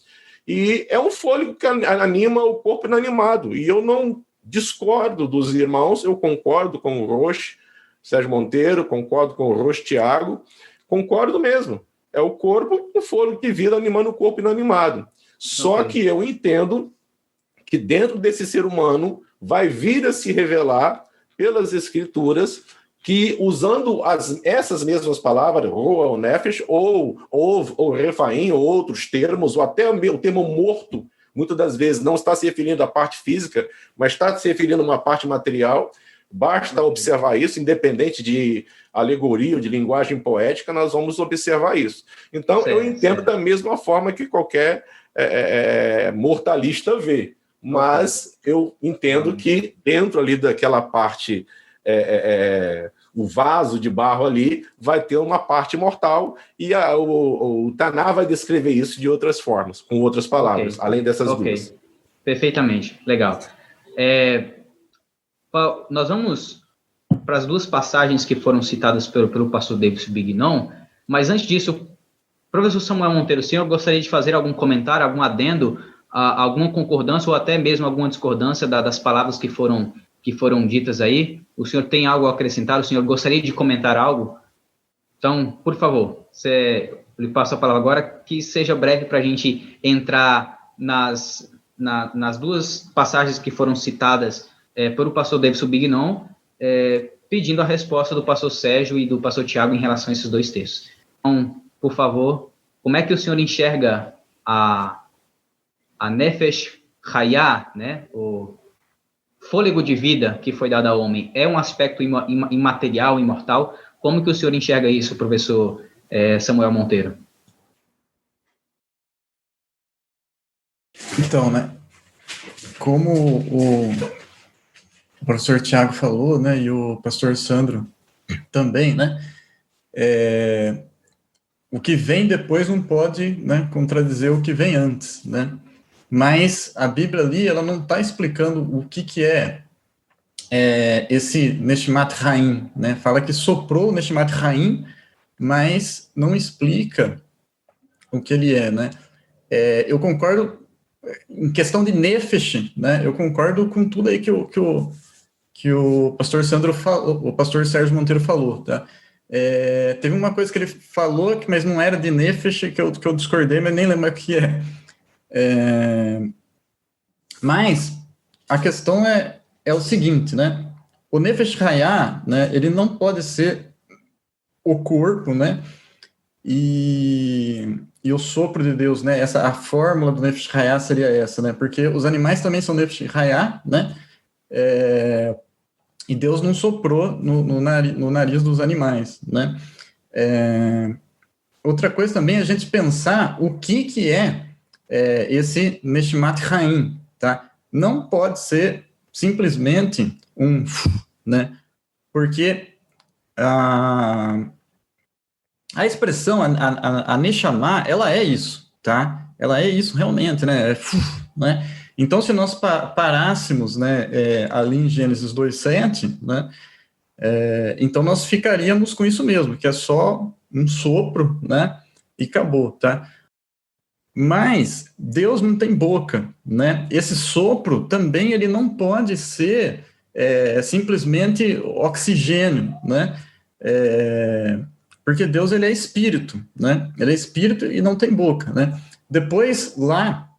e é um fôlego que anima o corpo inanimado. E eu não discordo dos irmãos, eu concordo com o Roche Sérgio Monteiro, concordo com o Roche Tiago, concordo mesmo. É o corpo, o fôlego que vira animando o corpo inanimado. Só que eu entendo que dentro desse ser humano vai vir a se revelar pelas escrituras que, usando essas mesmas palavras, ou nefesh, ou refaim, ou outros termos, ou até o termo morto, muitas das vezes não está se referindo à parte física, mas está se referindo a uma parte material. Basta observar isso, independente de alegoria ou de linguagem poética, nós vamos observar isso. Então, eu entendo da mesma forma que qualquer mortalista vê, mas eu entendo que dentro ali daquela parte, o vaso de barro ali, vai ter uma parte mortal, e o Taná vai descrever isso de outras formas, com outras palavras, além dessas duas. Perfeitamente, legal. Nós vamos para as duas passagens que foram citadas pelo pastor David Bignon, mas antes disso, professor Samuel Monteiro, o senhor gostaria de fazer algum comentário, algum adendo, alguma concordância ou até mesmo alguma discordância das palavras que foram ditas aí? O senhor tem algo a acrescentar? O senhor gostaria de comentar algo? Então, por favor, lhe passo a palavra agora, que seja breve para a gente entrar nas duas passagens que foram citadas pelo pastor Davidson Bignon, pedindo a resposta do pastor Sérgio e do pastor Tiago em relação a esses dois textos. Então, por favor, como é que o senhor enxerga a Nefesh Hayah, né, o fôlego de vida que foi dado ao homem? É um aspecto imaterial, imortal? Como que o senhor enxerga isso, professor Samuel Monteiro? Então, né, como o professor Tiago falou, né, e o pastor Sandro também, né, o que vem depois não pode, né, contradizer o que vem antes, né, mas a Bíblia ali, ela não está explicando o que é esse Neshmat Haim, né, fala que soprou o Neshmat Haim, mas não explica o que ele é, né. Eu concordo, em questão de Nefesh, né, eu concordo com tudo aí que o pastor Sandro falou, o pastor Sérgio Monteiro falou, tá? Teve uma coisa que ele falou, mas não era de Nefesh, que eu discordei, mas nem lembro o que é. Mas a questão é o seguinte, né? O Nefesh Hayah, né, ele não pode ser o corpo, né? E o sopro de Deus, né? A fórmula do Nefesh Hayah seria essa, né? Porque os animais também são Nefesh Hayah, né? E Deus não soprou no nariz dos animais, né? Outra coisa também é a gente pensar o que é esse Neshmat Haim, tá? Não pode ser simplesmente né? Porque a expressão, a Neshama, ela é isso, tá? Ela é isso realmente, né? Né? Então, se nós parássemos, né, ali em Gênesis 2:7, né, então nós ficaríamos com isso mesmo, que é só um sopro, né, e acabou, tá? Mas Deus não tem boca, né? Esse sopro também ele não pode ser simplesmente oxigênio, né? Porque Deus ele é espírito, né? Ele é espírito e não tem boca, né? Depois lá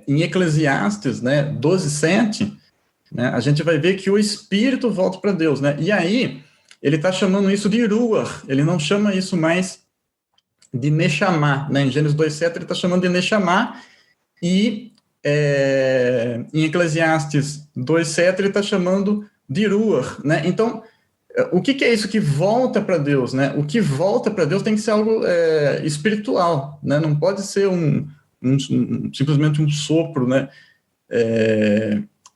em Eclesiastes, né, 12:7, né, a gente vai ver que o espírito volta para Deus, né? E aí ele está chamando isso de Ruach, ele não chama isso mais de Neshama, né? Em Gênesis 2:7 ele está chamando de Neshama, e em Eclesiastes 2:7 ele está chamando de Ruach, né? Então, o que é isso que volta para Deus, né? O que volta para Deus tem que ser algo espiritual, né? Não pode ser simplesmente um sopro, né?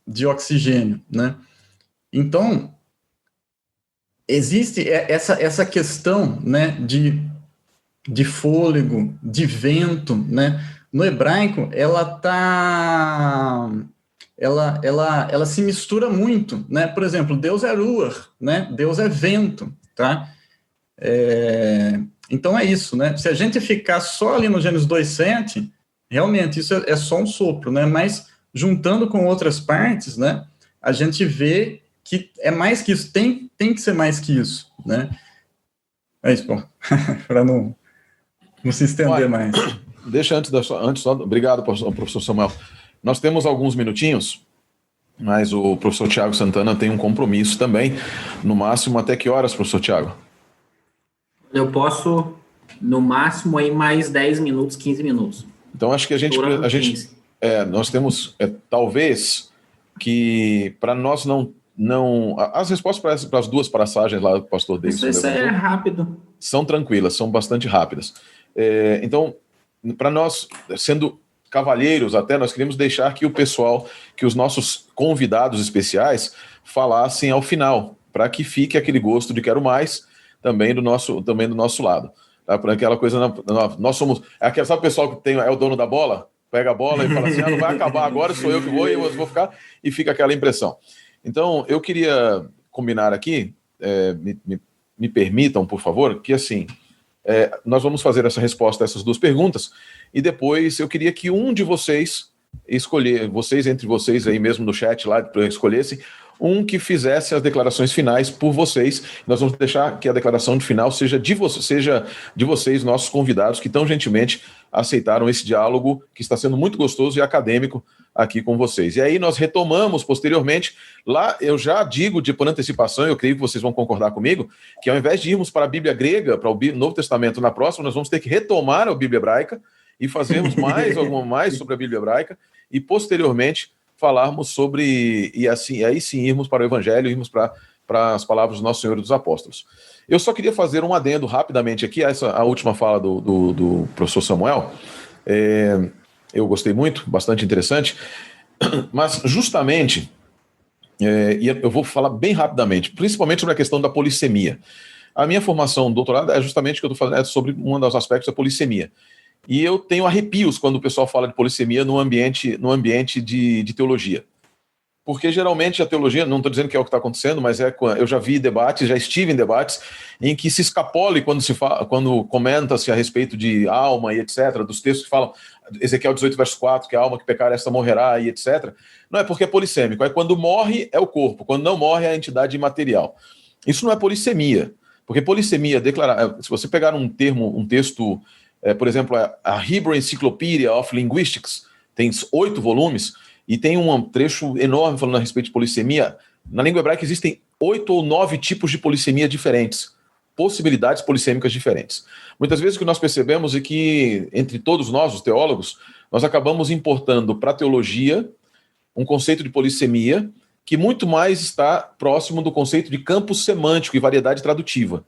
De oxigênio, né? Então, existe essa questão, né, de fôlego, de vento, né? No hebraico, ela está ela se mistura muito, né? Por exemplo, Deus é Ruach, né? Deus é vento, tá? Então é isso, né? Se a gente ficar só ali no Gênesis 2:7, realmente isso é só um sopro, né? Mas juntando com outras partes, né? A gente vê que é mais que isso, tem que ser mais que isso, né? É isso, bom, para não se estender mais. Deixa antes só, obrigado, professor Samuel. Nós temos alguns minutinhos, mas o professor Tiago Santana tem um compromisso também, no máximo até que horas, professor Tiago? Eu posso, no máximo, aí mais 10 minutos, 15 minutos. Então, acho que nós temos, talvez, que para nós não... As respostas para as duas passagens lá do pastor Davidson Isso é rápido. São tranquilas, são bastante rápidas. Então, para nós, sendo cavalheiros até, nós queríamos deixar que o pessoal, que os nossos convidados especiais falassem ao final, para que fique aquele gosto de quero mais também do nosso lado. Tá? Por aquela coisa, nós somos... sabe o pessoal que é o dono da bola? Pega a bola e fala assim, não vai acabar agora, sou eu que vou, e eu vou ficar, e fica aquela impressão. Então, eu queria combinar aqui, me permitam, por favor, que assim, nós vamos fazer essa resposta a essas duas perguntas, e depois eu queria que um de vocês entre vocês aí mesmo no chat lá, escolhessem um que fizesse as declarações finais por vocês. Nós vamos deixar que a declaração de final seja de vocês, nossos convidados, que tão gentilmente aceitaram esse diálogo, que está sendo muito gostoso e acadêmico aqui com vocês. E aí nós retomamos posteriormente, lá eu já digo por antecipação, eu creio que vocês vão concordar comigo, que ao invés de irmos para a Bíblia grega, para o Novo Testamento na próxima, nós vamos ter que retomar a Bíblia hebraica e fazermos mais sobre a Bíblia hebraica e posteriormente falarmos sobre, aí sim irmos para o Evangelho, irmos para as palavras do Nosso Senhor e dos Apóstolos. Eu só queria fazer um adendo rapidamente aqui, a última fala do professor Samuel. Eu gostei muito, bastante interessante, mas justamente, e eu vou falar bem rapidamente, principalmente sobre a questão da polissemia. A minha formação doutorado é justamente o que eu estou falando, sobre um dos aspectos da polissemia. E eu tenho arrepios quando o pessoal fala de polissemia no ambiente de teologia. Porque geralmente a teologia, não estou dizendo que é o que está acontecendo, mas eu já vi debates, já estive em debates, em que se escapole quando comenta-se a respeito de alma e etc., dos textos que falam, Ezequiel 18, verso 4, que a alma que pecar esta morrerá e etc. Não é porque é polissêmico, quando morre é o corpo, quando não morre é a entidade imaterial. Isso não é polissemia, porque polissemia, se você pegar um texto, por exemplo, a Hebrew Encyclopedia of Linguistics, tem 8 volumes, e tem um trecho enorme falando a respeito de polissemia. Na língua hebraica existem 8 ou 9 tipos de polissemia diferentes, possibilidades polissêmicas diferentes. Muitas vezes o que nós percebemos é que, entre todos nós, os teólogos, nós acabamos importando para a teologia um conceito de polissemia que muito mais está próximo do conceito de campo semântico e variedade tradutiva,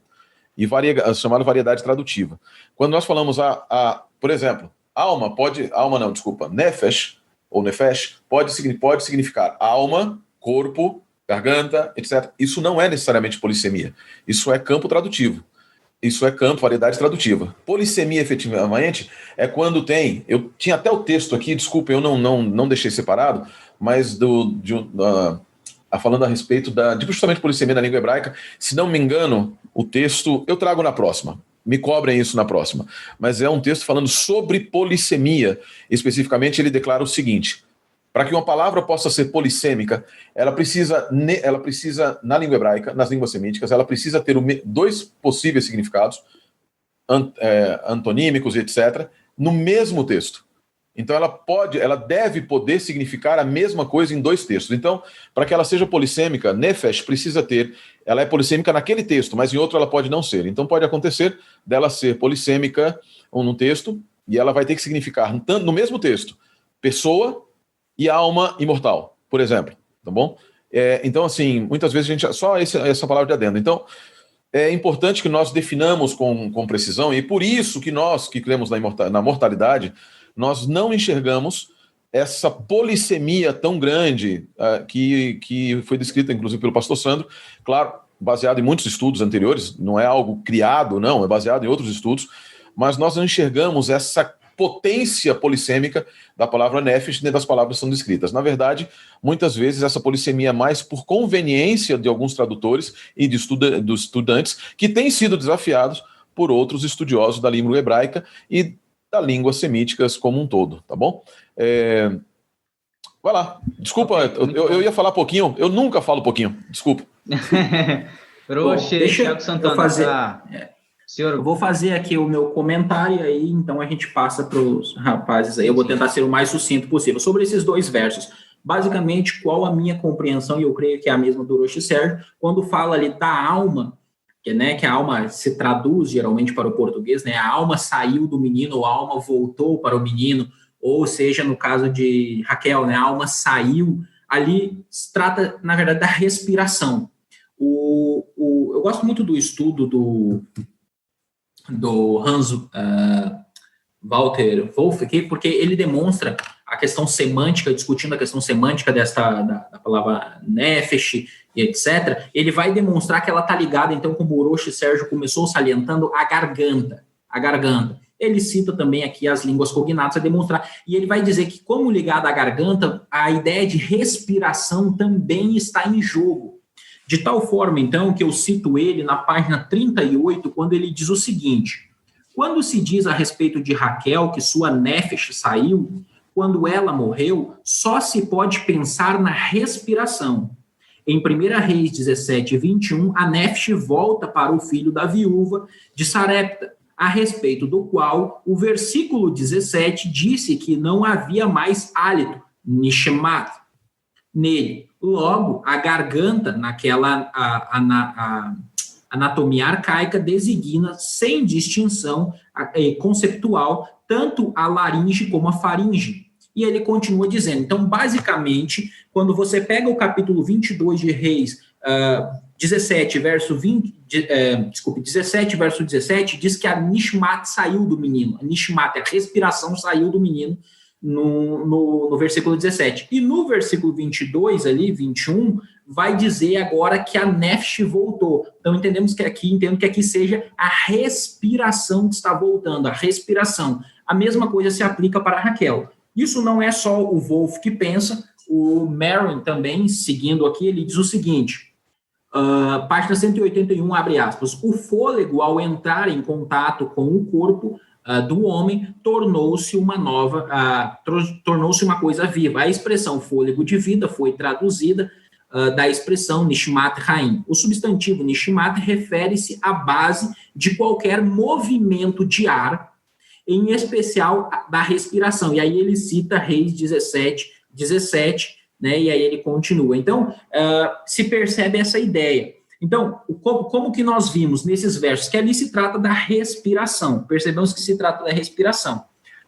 chamado variedade tradutiva. Quando nós falamos, por exemplo, nefesh, ou nefesh, pode significar alma, corpo, garganta, etc. Isso não é necessariamente polissemia. Isso é campo tradutivo. Isso é variedade tradutiva. Polissemia, efetivamente, é quando tem... Eu tinha até o texto aqui, desculpa, eu não deixei separado, mas falando a respeito de justamente polissemia na língua hebraica. Se não me engano, o texto eu trago na próxima. Me cobrem isso na próxima. Mas é um texto falando sobre polissemia. Especificamente, ele declara o seguinte: para que uma palavra possa ser polissêmica, ela precisa, na língua hebraica, nas línguas semíticas, ela precisa ter 2 possíveis significados, antonímicos, etc., no mesmo texto. Então, ela deve poder significar a mesma coisa em 2 textos. Então, para que ela seja polissêmica, nefesh precisa ter... Ela é polissêmica naquele texto, mas em outro ela pode não ser. Então, pode acontecer dela ser polissêmica num texto, e ela vai ter que significar, no mesmo texto, pessoa e alma imortal, por exemplo. Tá bom? Então, assim, muitas vezes a gente... Só essa palavra de adendo. Então, é importante que nós definamos com precisão, e por isso que nós, que cremos na mortalidade, nós não enxergamos essa polissemia tão grande que foi descrita, inclusive, pelo pastor Sandro, claro, baseado em muitos estudos anteriores, não é algo criado, não, é baseado em outros estudos, mas nós não enxergamos essa potência polissêmica da palavra nefesh, nem das palavras que são descritas. Na verdade, muitas vezes essa polissemia é mais por conveniência de alguns tradutores e dos estudantes que têm sido desafiados por outros estudiosos da língua hebraica e da língua semíticas como um todo, tá bom? Vai lá. Desculpa, eu ia falar pouquinho. Eu nunca falo pouquinho. Desculpa. Thiago Santana. Eu vou fazer aqui o meu comentário aí, então a gente passa para os rapazes aí. Eu vou tentar ser o mais sucinto possível. Sobre esses 2 versos, basicamente, qual a minha compreensão, e eu creio que é a mesma do Orochi Sérgio, quando fala ali da alma, que a alma se traduz geralmente para o português, né? A alma saiu do menino, ou a alma voltou para o menino, ou seja, no caso de Raquel, né? A alma saiu, ali se trata, na verdade, da respiração. Eu gosto muito do estudo do Hans Walter Wolff aqui, porque ele demonstra a questão semântica, discutindo a questão semântica da palavra nefesh e etc. Ele vai demonstrar que ela está ligada, então, como o Orochi Sérgio começou salientando, a garganta. Ele cita também aqui as línguas cognatas a demonstrar, e ele vai dizer que, como ligada à garganta, a ideia de respiração também está em jogo. De tal forma, então, que eu cito ele na página 38, quando ele diz o seguinte: quando se diz a respeito de Raquel que sua nefesh saiu, quando ela morreu, só se pode pensar na respiração. Em 1 Reis 17, 21, a nefesh volta para o filho da viúva de Sarepta, a respeito do qual o versículo 17 disse que não havia mais hálito, nishmat, nele. Logo, a garganta, naquela anatomia arcaica, designa, sem distinção conceptual, tanto a laringe como a faringe. E ele continua dizendo, então, basicamente, quando você pega o capítulo 22 de Reis, 17, verso 17, diz que a nishmat saiu do menino. A nishmat, a respiração saiu do menino, no versículo 17. E no versículo 22, ali, 21, vai dizer agora que a nefesh voltou. Então, entendo que aqui seja a respiração que está voltando, a respiração. A mesma coisa se aplica para Raquel. Isso não é só o Wolff que pensa, o Merriam também, seguindo aqui, ele diz o seguinte, página 181, abre aspas, o fôlego, ao entrar em contato com o corpo do homem, tornou-se uma coisa viva. A expressão fôlego de vida foi traduzida da expressão nishmat haim. O substantivo nishmat refere-se à base de qualquer movimento de ar, em especial da respiração. E aí ele cita Reis 17, né? E aí ele continua. Então, se percebe essa ideia. Então, como que nós vimos nesses versos? Que ali se trata da respiração. Percebemos que se trata da respiração.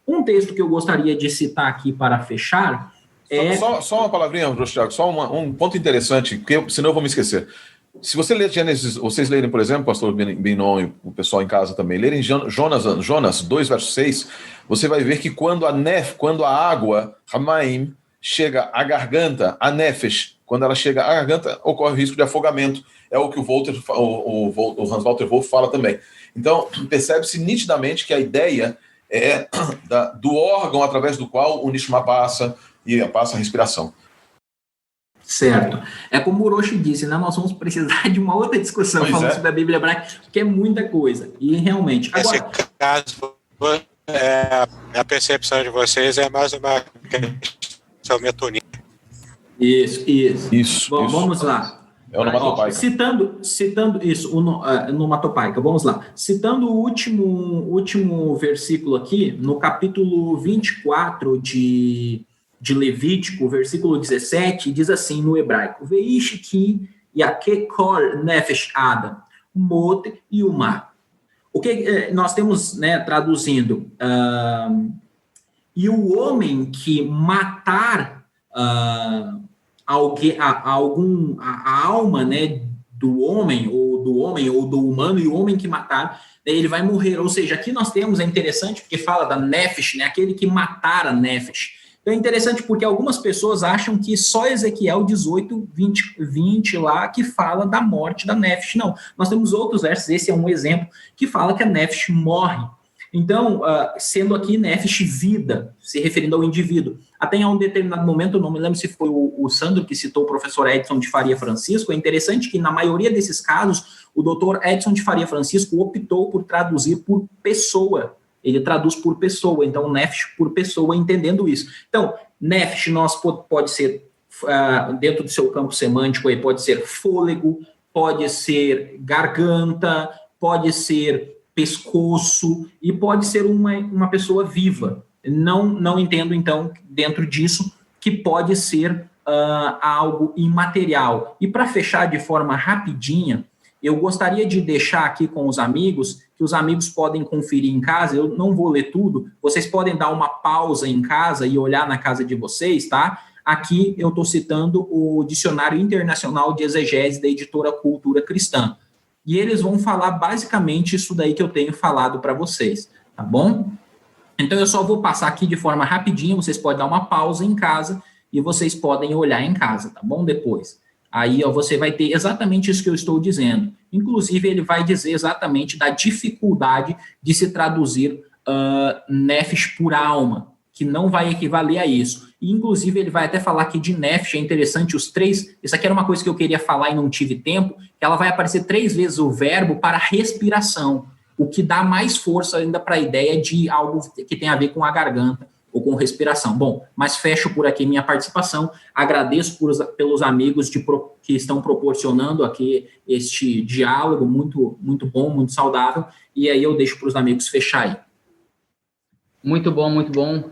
Um texto que eu gostaria de citar aqui para fechar é... Só uma palavrinha, Thiago, só um ponto interessante, porque senão eu vou me esquecer. Se você ler Gênesis, vocês lerem, por exemplo, o pastor Binon e o pessoal em casa também, lerem Jonas 2, verso 6, você vai ver que quando a água, Hamaim, chega à garganta, a nefesh, quando ela chega à garganta, ocorre o risco de afogamento. É o que o Hans Walter Wolff fala também. Então, percebe-se nitidamente que a ideia é do órgão através do qual o Nishma passa a respiração. Certo. É como o Orochi disse, né? Nós vamos precisar de uma outra discussão falando sobre a Bíblia hebraica, porque é muita coisa. E realmente... Agora, nesse caso, a percepção de vocês é mais uma questão metonímica. Isso. Bom, vamos lá. É onomatopaica. Citando isso, onomatopaica, vamos lá. Citando o último versículo aqui, no capítulo 24 de Levítico, versículo 17, diz assim no hebraico: Veish ki yakekor nefesh adam, mot yuma. O que nós temos, né, traduzindo, e o homem que matar a alma, né, do homem ou do humano, e o homem que matar, ele vai morrer. Ou seja, aqui nós temos, é interessante porque fala da nefesh, né, aquele que matar a nefesh. Então é interessante porque algumas pessoas acham que só Ezequiel 18, 20 lá que fala da morte da nefesh. Não, nós temos outros versos, esse é um exemplo, que fala que a nefesh morre. Então, sendo aqui nefesh vida, se referindo ao indivíduo. Até em um determinado momento, eu não me lembro se foi o Sandro que citou o professor Edson de Faria Francisco, é interessante que na maioria desses casos, o doutor Edson de Faria Francisco optou por traduzir por pessoa. Ele traduz por pessoa, então nefesh por pessoa, entendendo isso. Então, nefesh pode ser, dentro do seu campo semântico, aí, pode ser fôlego, pode ser garganta, pode ser pescoço e pode ser uma pessoa viva. Não entendo, então, dentro disso, que pode ser algo imaterial. E para fechar de forma rapidinha, eu gostaria de deixar aqui com os amigos, que os amigos podem conferir em casa, eu não vou ler tudo, vocês podem dar uma pausa em casa e olhar na casa de vocês, tá? Aqui eu estou citando o Dicionário Internacional de Exegese da editora Cultura Cristã. E eles vão falar basicamente isso daí que eu tenho falado para vocês, tá bom? Então eu só vou passar aqui de forma rapidinha, vocês podem dar uma pausa em casa e vocês podem olhar em casa, tá bom? Depois. Aí você vai ter exatamente isso que eu estou dizendo. Inclusive ele vai dizer exatamente da dificuldade de se traduzir nefesh por alma, que não vai equivaler a isso. E, inclusive, ele vai até falar aqui de nefesh, é interessante os 3, isso aqui era uma coisa que eu queria falar e não tive tempo, que ela vai aparecer 3 vezes o verbo para respiração, o que dá mais força ainda para a ideia de algo que tem a ver com a garganta ou com respiração. Bom, mas fecho por aqui minha participação, agradeço pelos amigos que estão proporcionando aqui este diálogo muito, muito bom, muito saudável, e aí eu deixo para os amigos fechar aí. Muito bom, muito bom.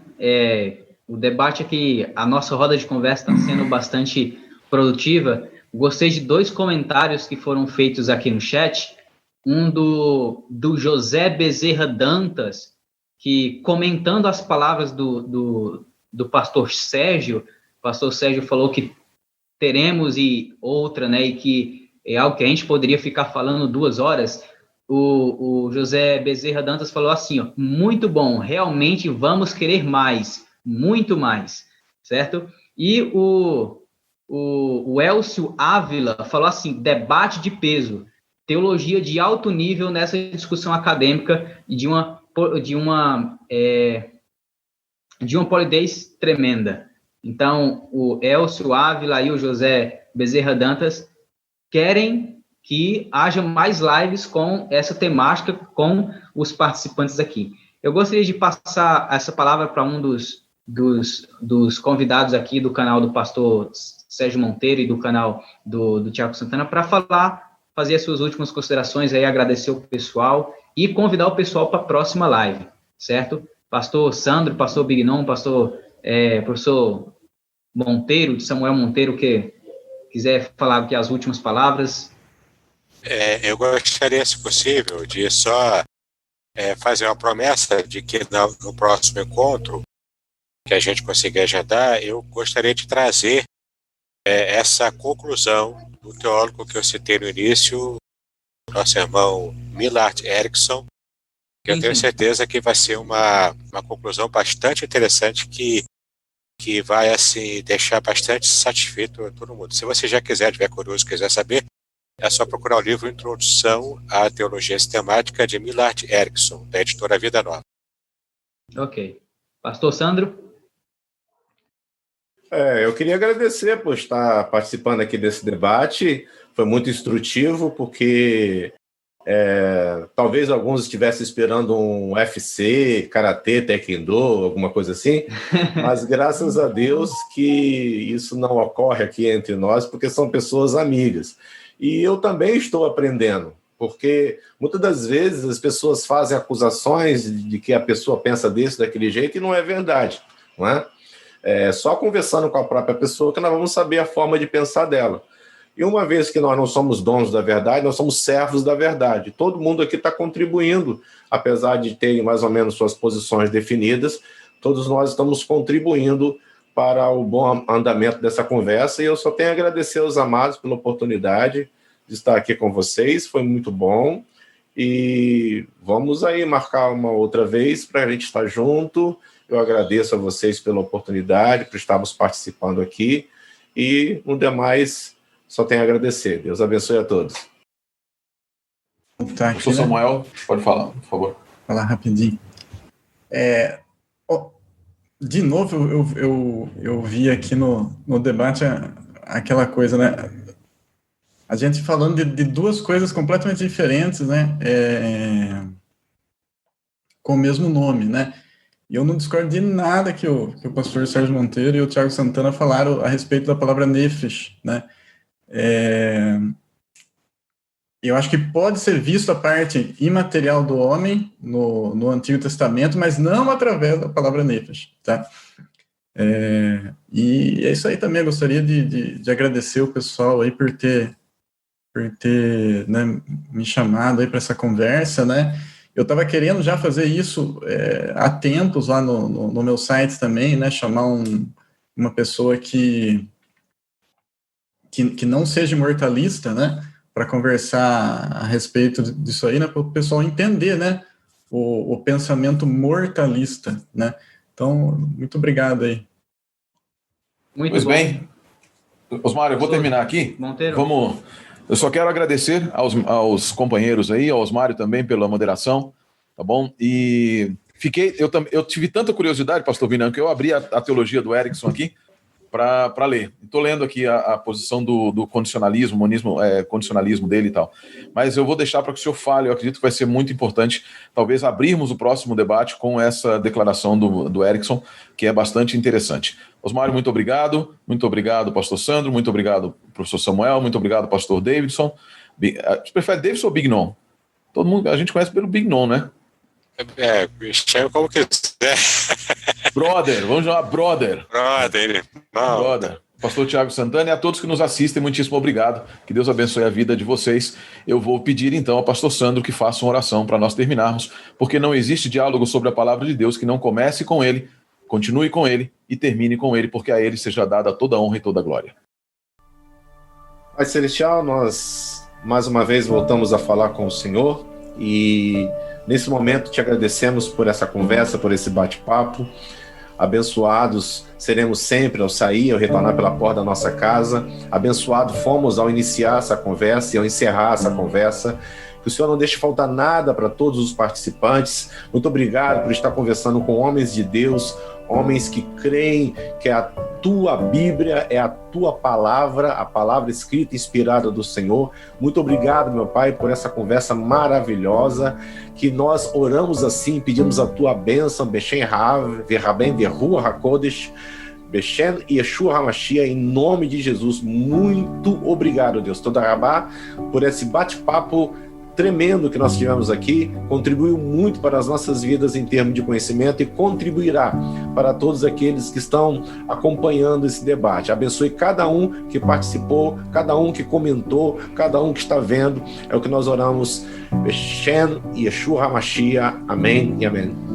O debate aqui, a nossa roda de conversa está sendo bastante produtiva. Gostei de 2 comentários que foram feitos aqui no chat. Um do José Bezerra Dantas, que comentando as palavras do pastor Sérgio, o pastor Sérgio falou que teremos outra, né, e que é algo que a gente poderia ficar falando 2 horas. O José Bezerra Dantas falou assim, ó, muito bom, realmente vamos querer mais, muito mais, certo? E o Elcio Ávila falou assim, debate de peso, teologia de alto nível nessa discussão acadêmica e de uma polidez tremenda. Então, o Elcio Ávila e o José Bezerra Dantas querem que haja mais lives com essa temática, com os participantes aqui. Eu gostaria de passar essa palavra para um dos convidados aqui do canal do pastor Sérgio Monteiro e do canal do Tiago Santana para fazer as suas últimas considerações, aí agradecer o pessoal e convidar o pessoal para a próxima live, certo? Pastor Sandro, pastor Bignon, professor Monteiro, de Samuel Monteiro, que quiser falar aqui as últimas palavras. Eu gostaria, se possível, de só fazer uma promessa de que no próximo encontro que a gente conseguir agendar, eu gostaria de trazer essa conclusão do teólogo que eu citei no início, nosso irmão Millard Erickson, que eu tenho certeza que vai ser uma conclusão bastante interessante que vai assim, deixar bastante satisfeito a todo mundo. Se você já tiver curioso, quiser saber, é só procurar o livro Introdução à Teologia Sistemática de Millard Erickson, da editora Vida Nova. Ok. Pastor Sandro? Eu queria agradecer por estar participando aqui desse debate. Foi muito instrutivo, porque talvez alguns estivessem esperando um UFC, Karatê, Taekwondo, alguma coisa assim, mas graças a Deus que isso não ocorre aqui entre nós, porque são pessoas amigas. E eu também estou aprendendo, porque muitas das vezes as pessoas fazem acusações de que a pessoa pensa daquele jeito, e não é verdade, não é? Só conversando com a própria pessoa que nós vamos saber a forma de pensar dela. E uma vez que nós não somos donos da verdade, nós somos servos da verdade. Todo mundo aqui está contribuindo, apesar de terem mais ou menos suas posições definidas, todos nós estamos contribuindo para o bom andamento dessa conversa, e eu só tenho a agradecer aos amados pela oportunidade de estar aqui com vocês, foi muito bom, e vamos aí marcar uma outra vez para a gente estar junto. Eu agradeço a vocês pela oportunidade, por estarmos participando aqui, e no demais, só tenho a agradecer. Deus abençoe a todos. Professor Samuel, pode falar, por favor. falar rapidinho. De novo, eu vi aqui no debate aquela coisa, né? A gente falando de duas coisas completamente diferentes, né? Com o mesmo nome, né? E eu não discordo de nada que o pastor Sérgio Monteiro e o Thiago Santana falaram a respeito da palavra nefesh, né? Eu acho que pode ser visto a parte imaterial do homem no Antigo Testamento, mas não através da palavra nefesh, tá? E é isso aí também. Eu gostaria de agradecer o pessoal aí por ter né, me chamado aí para essa conversa, né? Eu estava querendo já fazer isso há tempos lá no meu site também, né? Chamar uma pessoa que não seja mortalista, né? Para conversar a respeito disso aí, né? Para o pessoal entender, né? O pensamento mortalista, né? Então, muito obrigado aí. Pois bem, Osmar, eu vou terminar aqui. Monteiro. Eu só quero agradecer aos companheiros aí, ao Osmário também pela moderação, tá bom? E eu tive tanta curiosidade, pastor Vinão, que eu abri a teologia do Erickson aqui para ler. Estou lendo aqui a posição do condicionalismo, condicionalismo dele e tal. Mas eu vou deixar para que o senhor fale. Eu acredito que vai ser muito importante, talvez, abrirmos o próximo debate com essa declaração do Erickson, que é bastante interessante. Osmário, muito obrigado. Muito obrigado, pastor Sandro. Muito obrigado, professor Samuel. Muito obrigado, pastor Davidson. Você prefere Davidson ou Bignon? Todo mundo, a gente conhece pelo Bignon, né? Chama como quiser. Brother, vamos chamar brother. Brother. Pastor Thiago Santana e a todos que nos assistem, muitíssimo obrigado. Que Deus abençoe a vida de vocês. Eu vou pedir então ao pastor Sandro que faça uma oração para nós terminarmos, porque não existe diálogo sobre a palavra de Deus que não comece com ele, continue com ele e termine com ele, porque a ele seja dada toda a honra e toda a glória. Pai Celestial, nós mais uma vez voltamos a falar com o Senhor e nesse momento te agradecemos por essa conversa, por esse bate-papo. Abençoados seremos sempre ao sair, ao retornar pela porta da nossa casa. Abençoados fomos ao iniciar essa conversa e ao encerrar essa conversa. Que o Senhor não deixe faltar nada para todos os participantes. Muito obrigado por estar conversando com homens de Deus, homens que creem que a tua Bíblia é a tua palavra, a palavra escrita e inspirada do Senhor. Muito obrigado, meu Pai, por essa conversa maravilhosa, que nós oramos assim, pedimos a tua bênção, Beshem Rav, Verraben, Verrua HaKodesh, Beshem Yeshua HaMashiach, em nome de Jesus. Muito obrigado, Deus. Toda Rabá, por esse bate-papo tremendo que nós tivemos aqui, contribuiu muito para as nossas vidas em termos de conhecimento e contribuirá para todos aqueles que estão acompanhando esse debate. Abençoe cada um que participou, cada um que comentou, cada um que está vendo. É o que nós oramos. Beshem Yeshua HaMashiach. Amém e amém.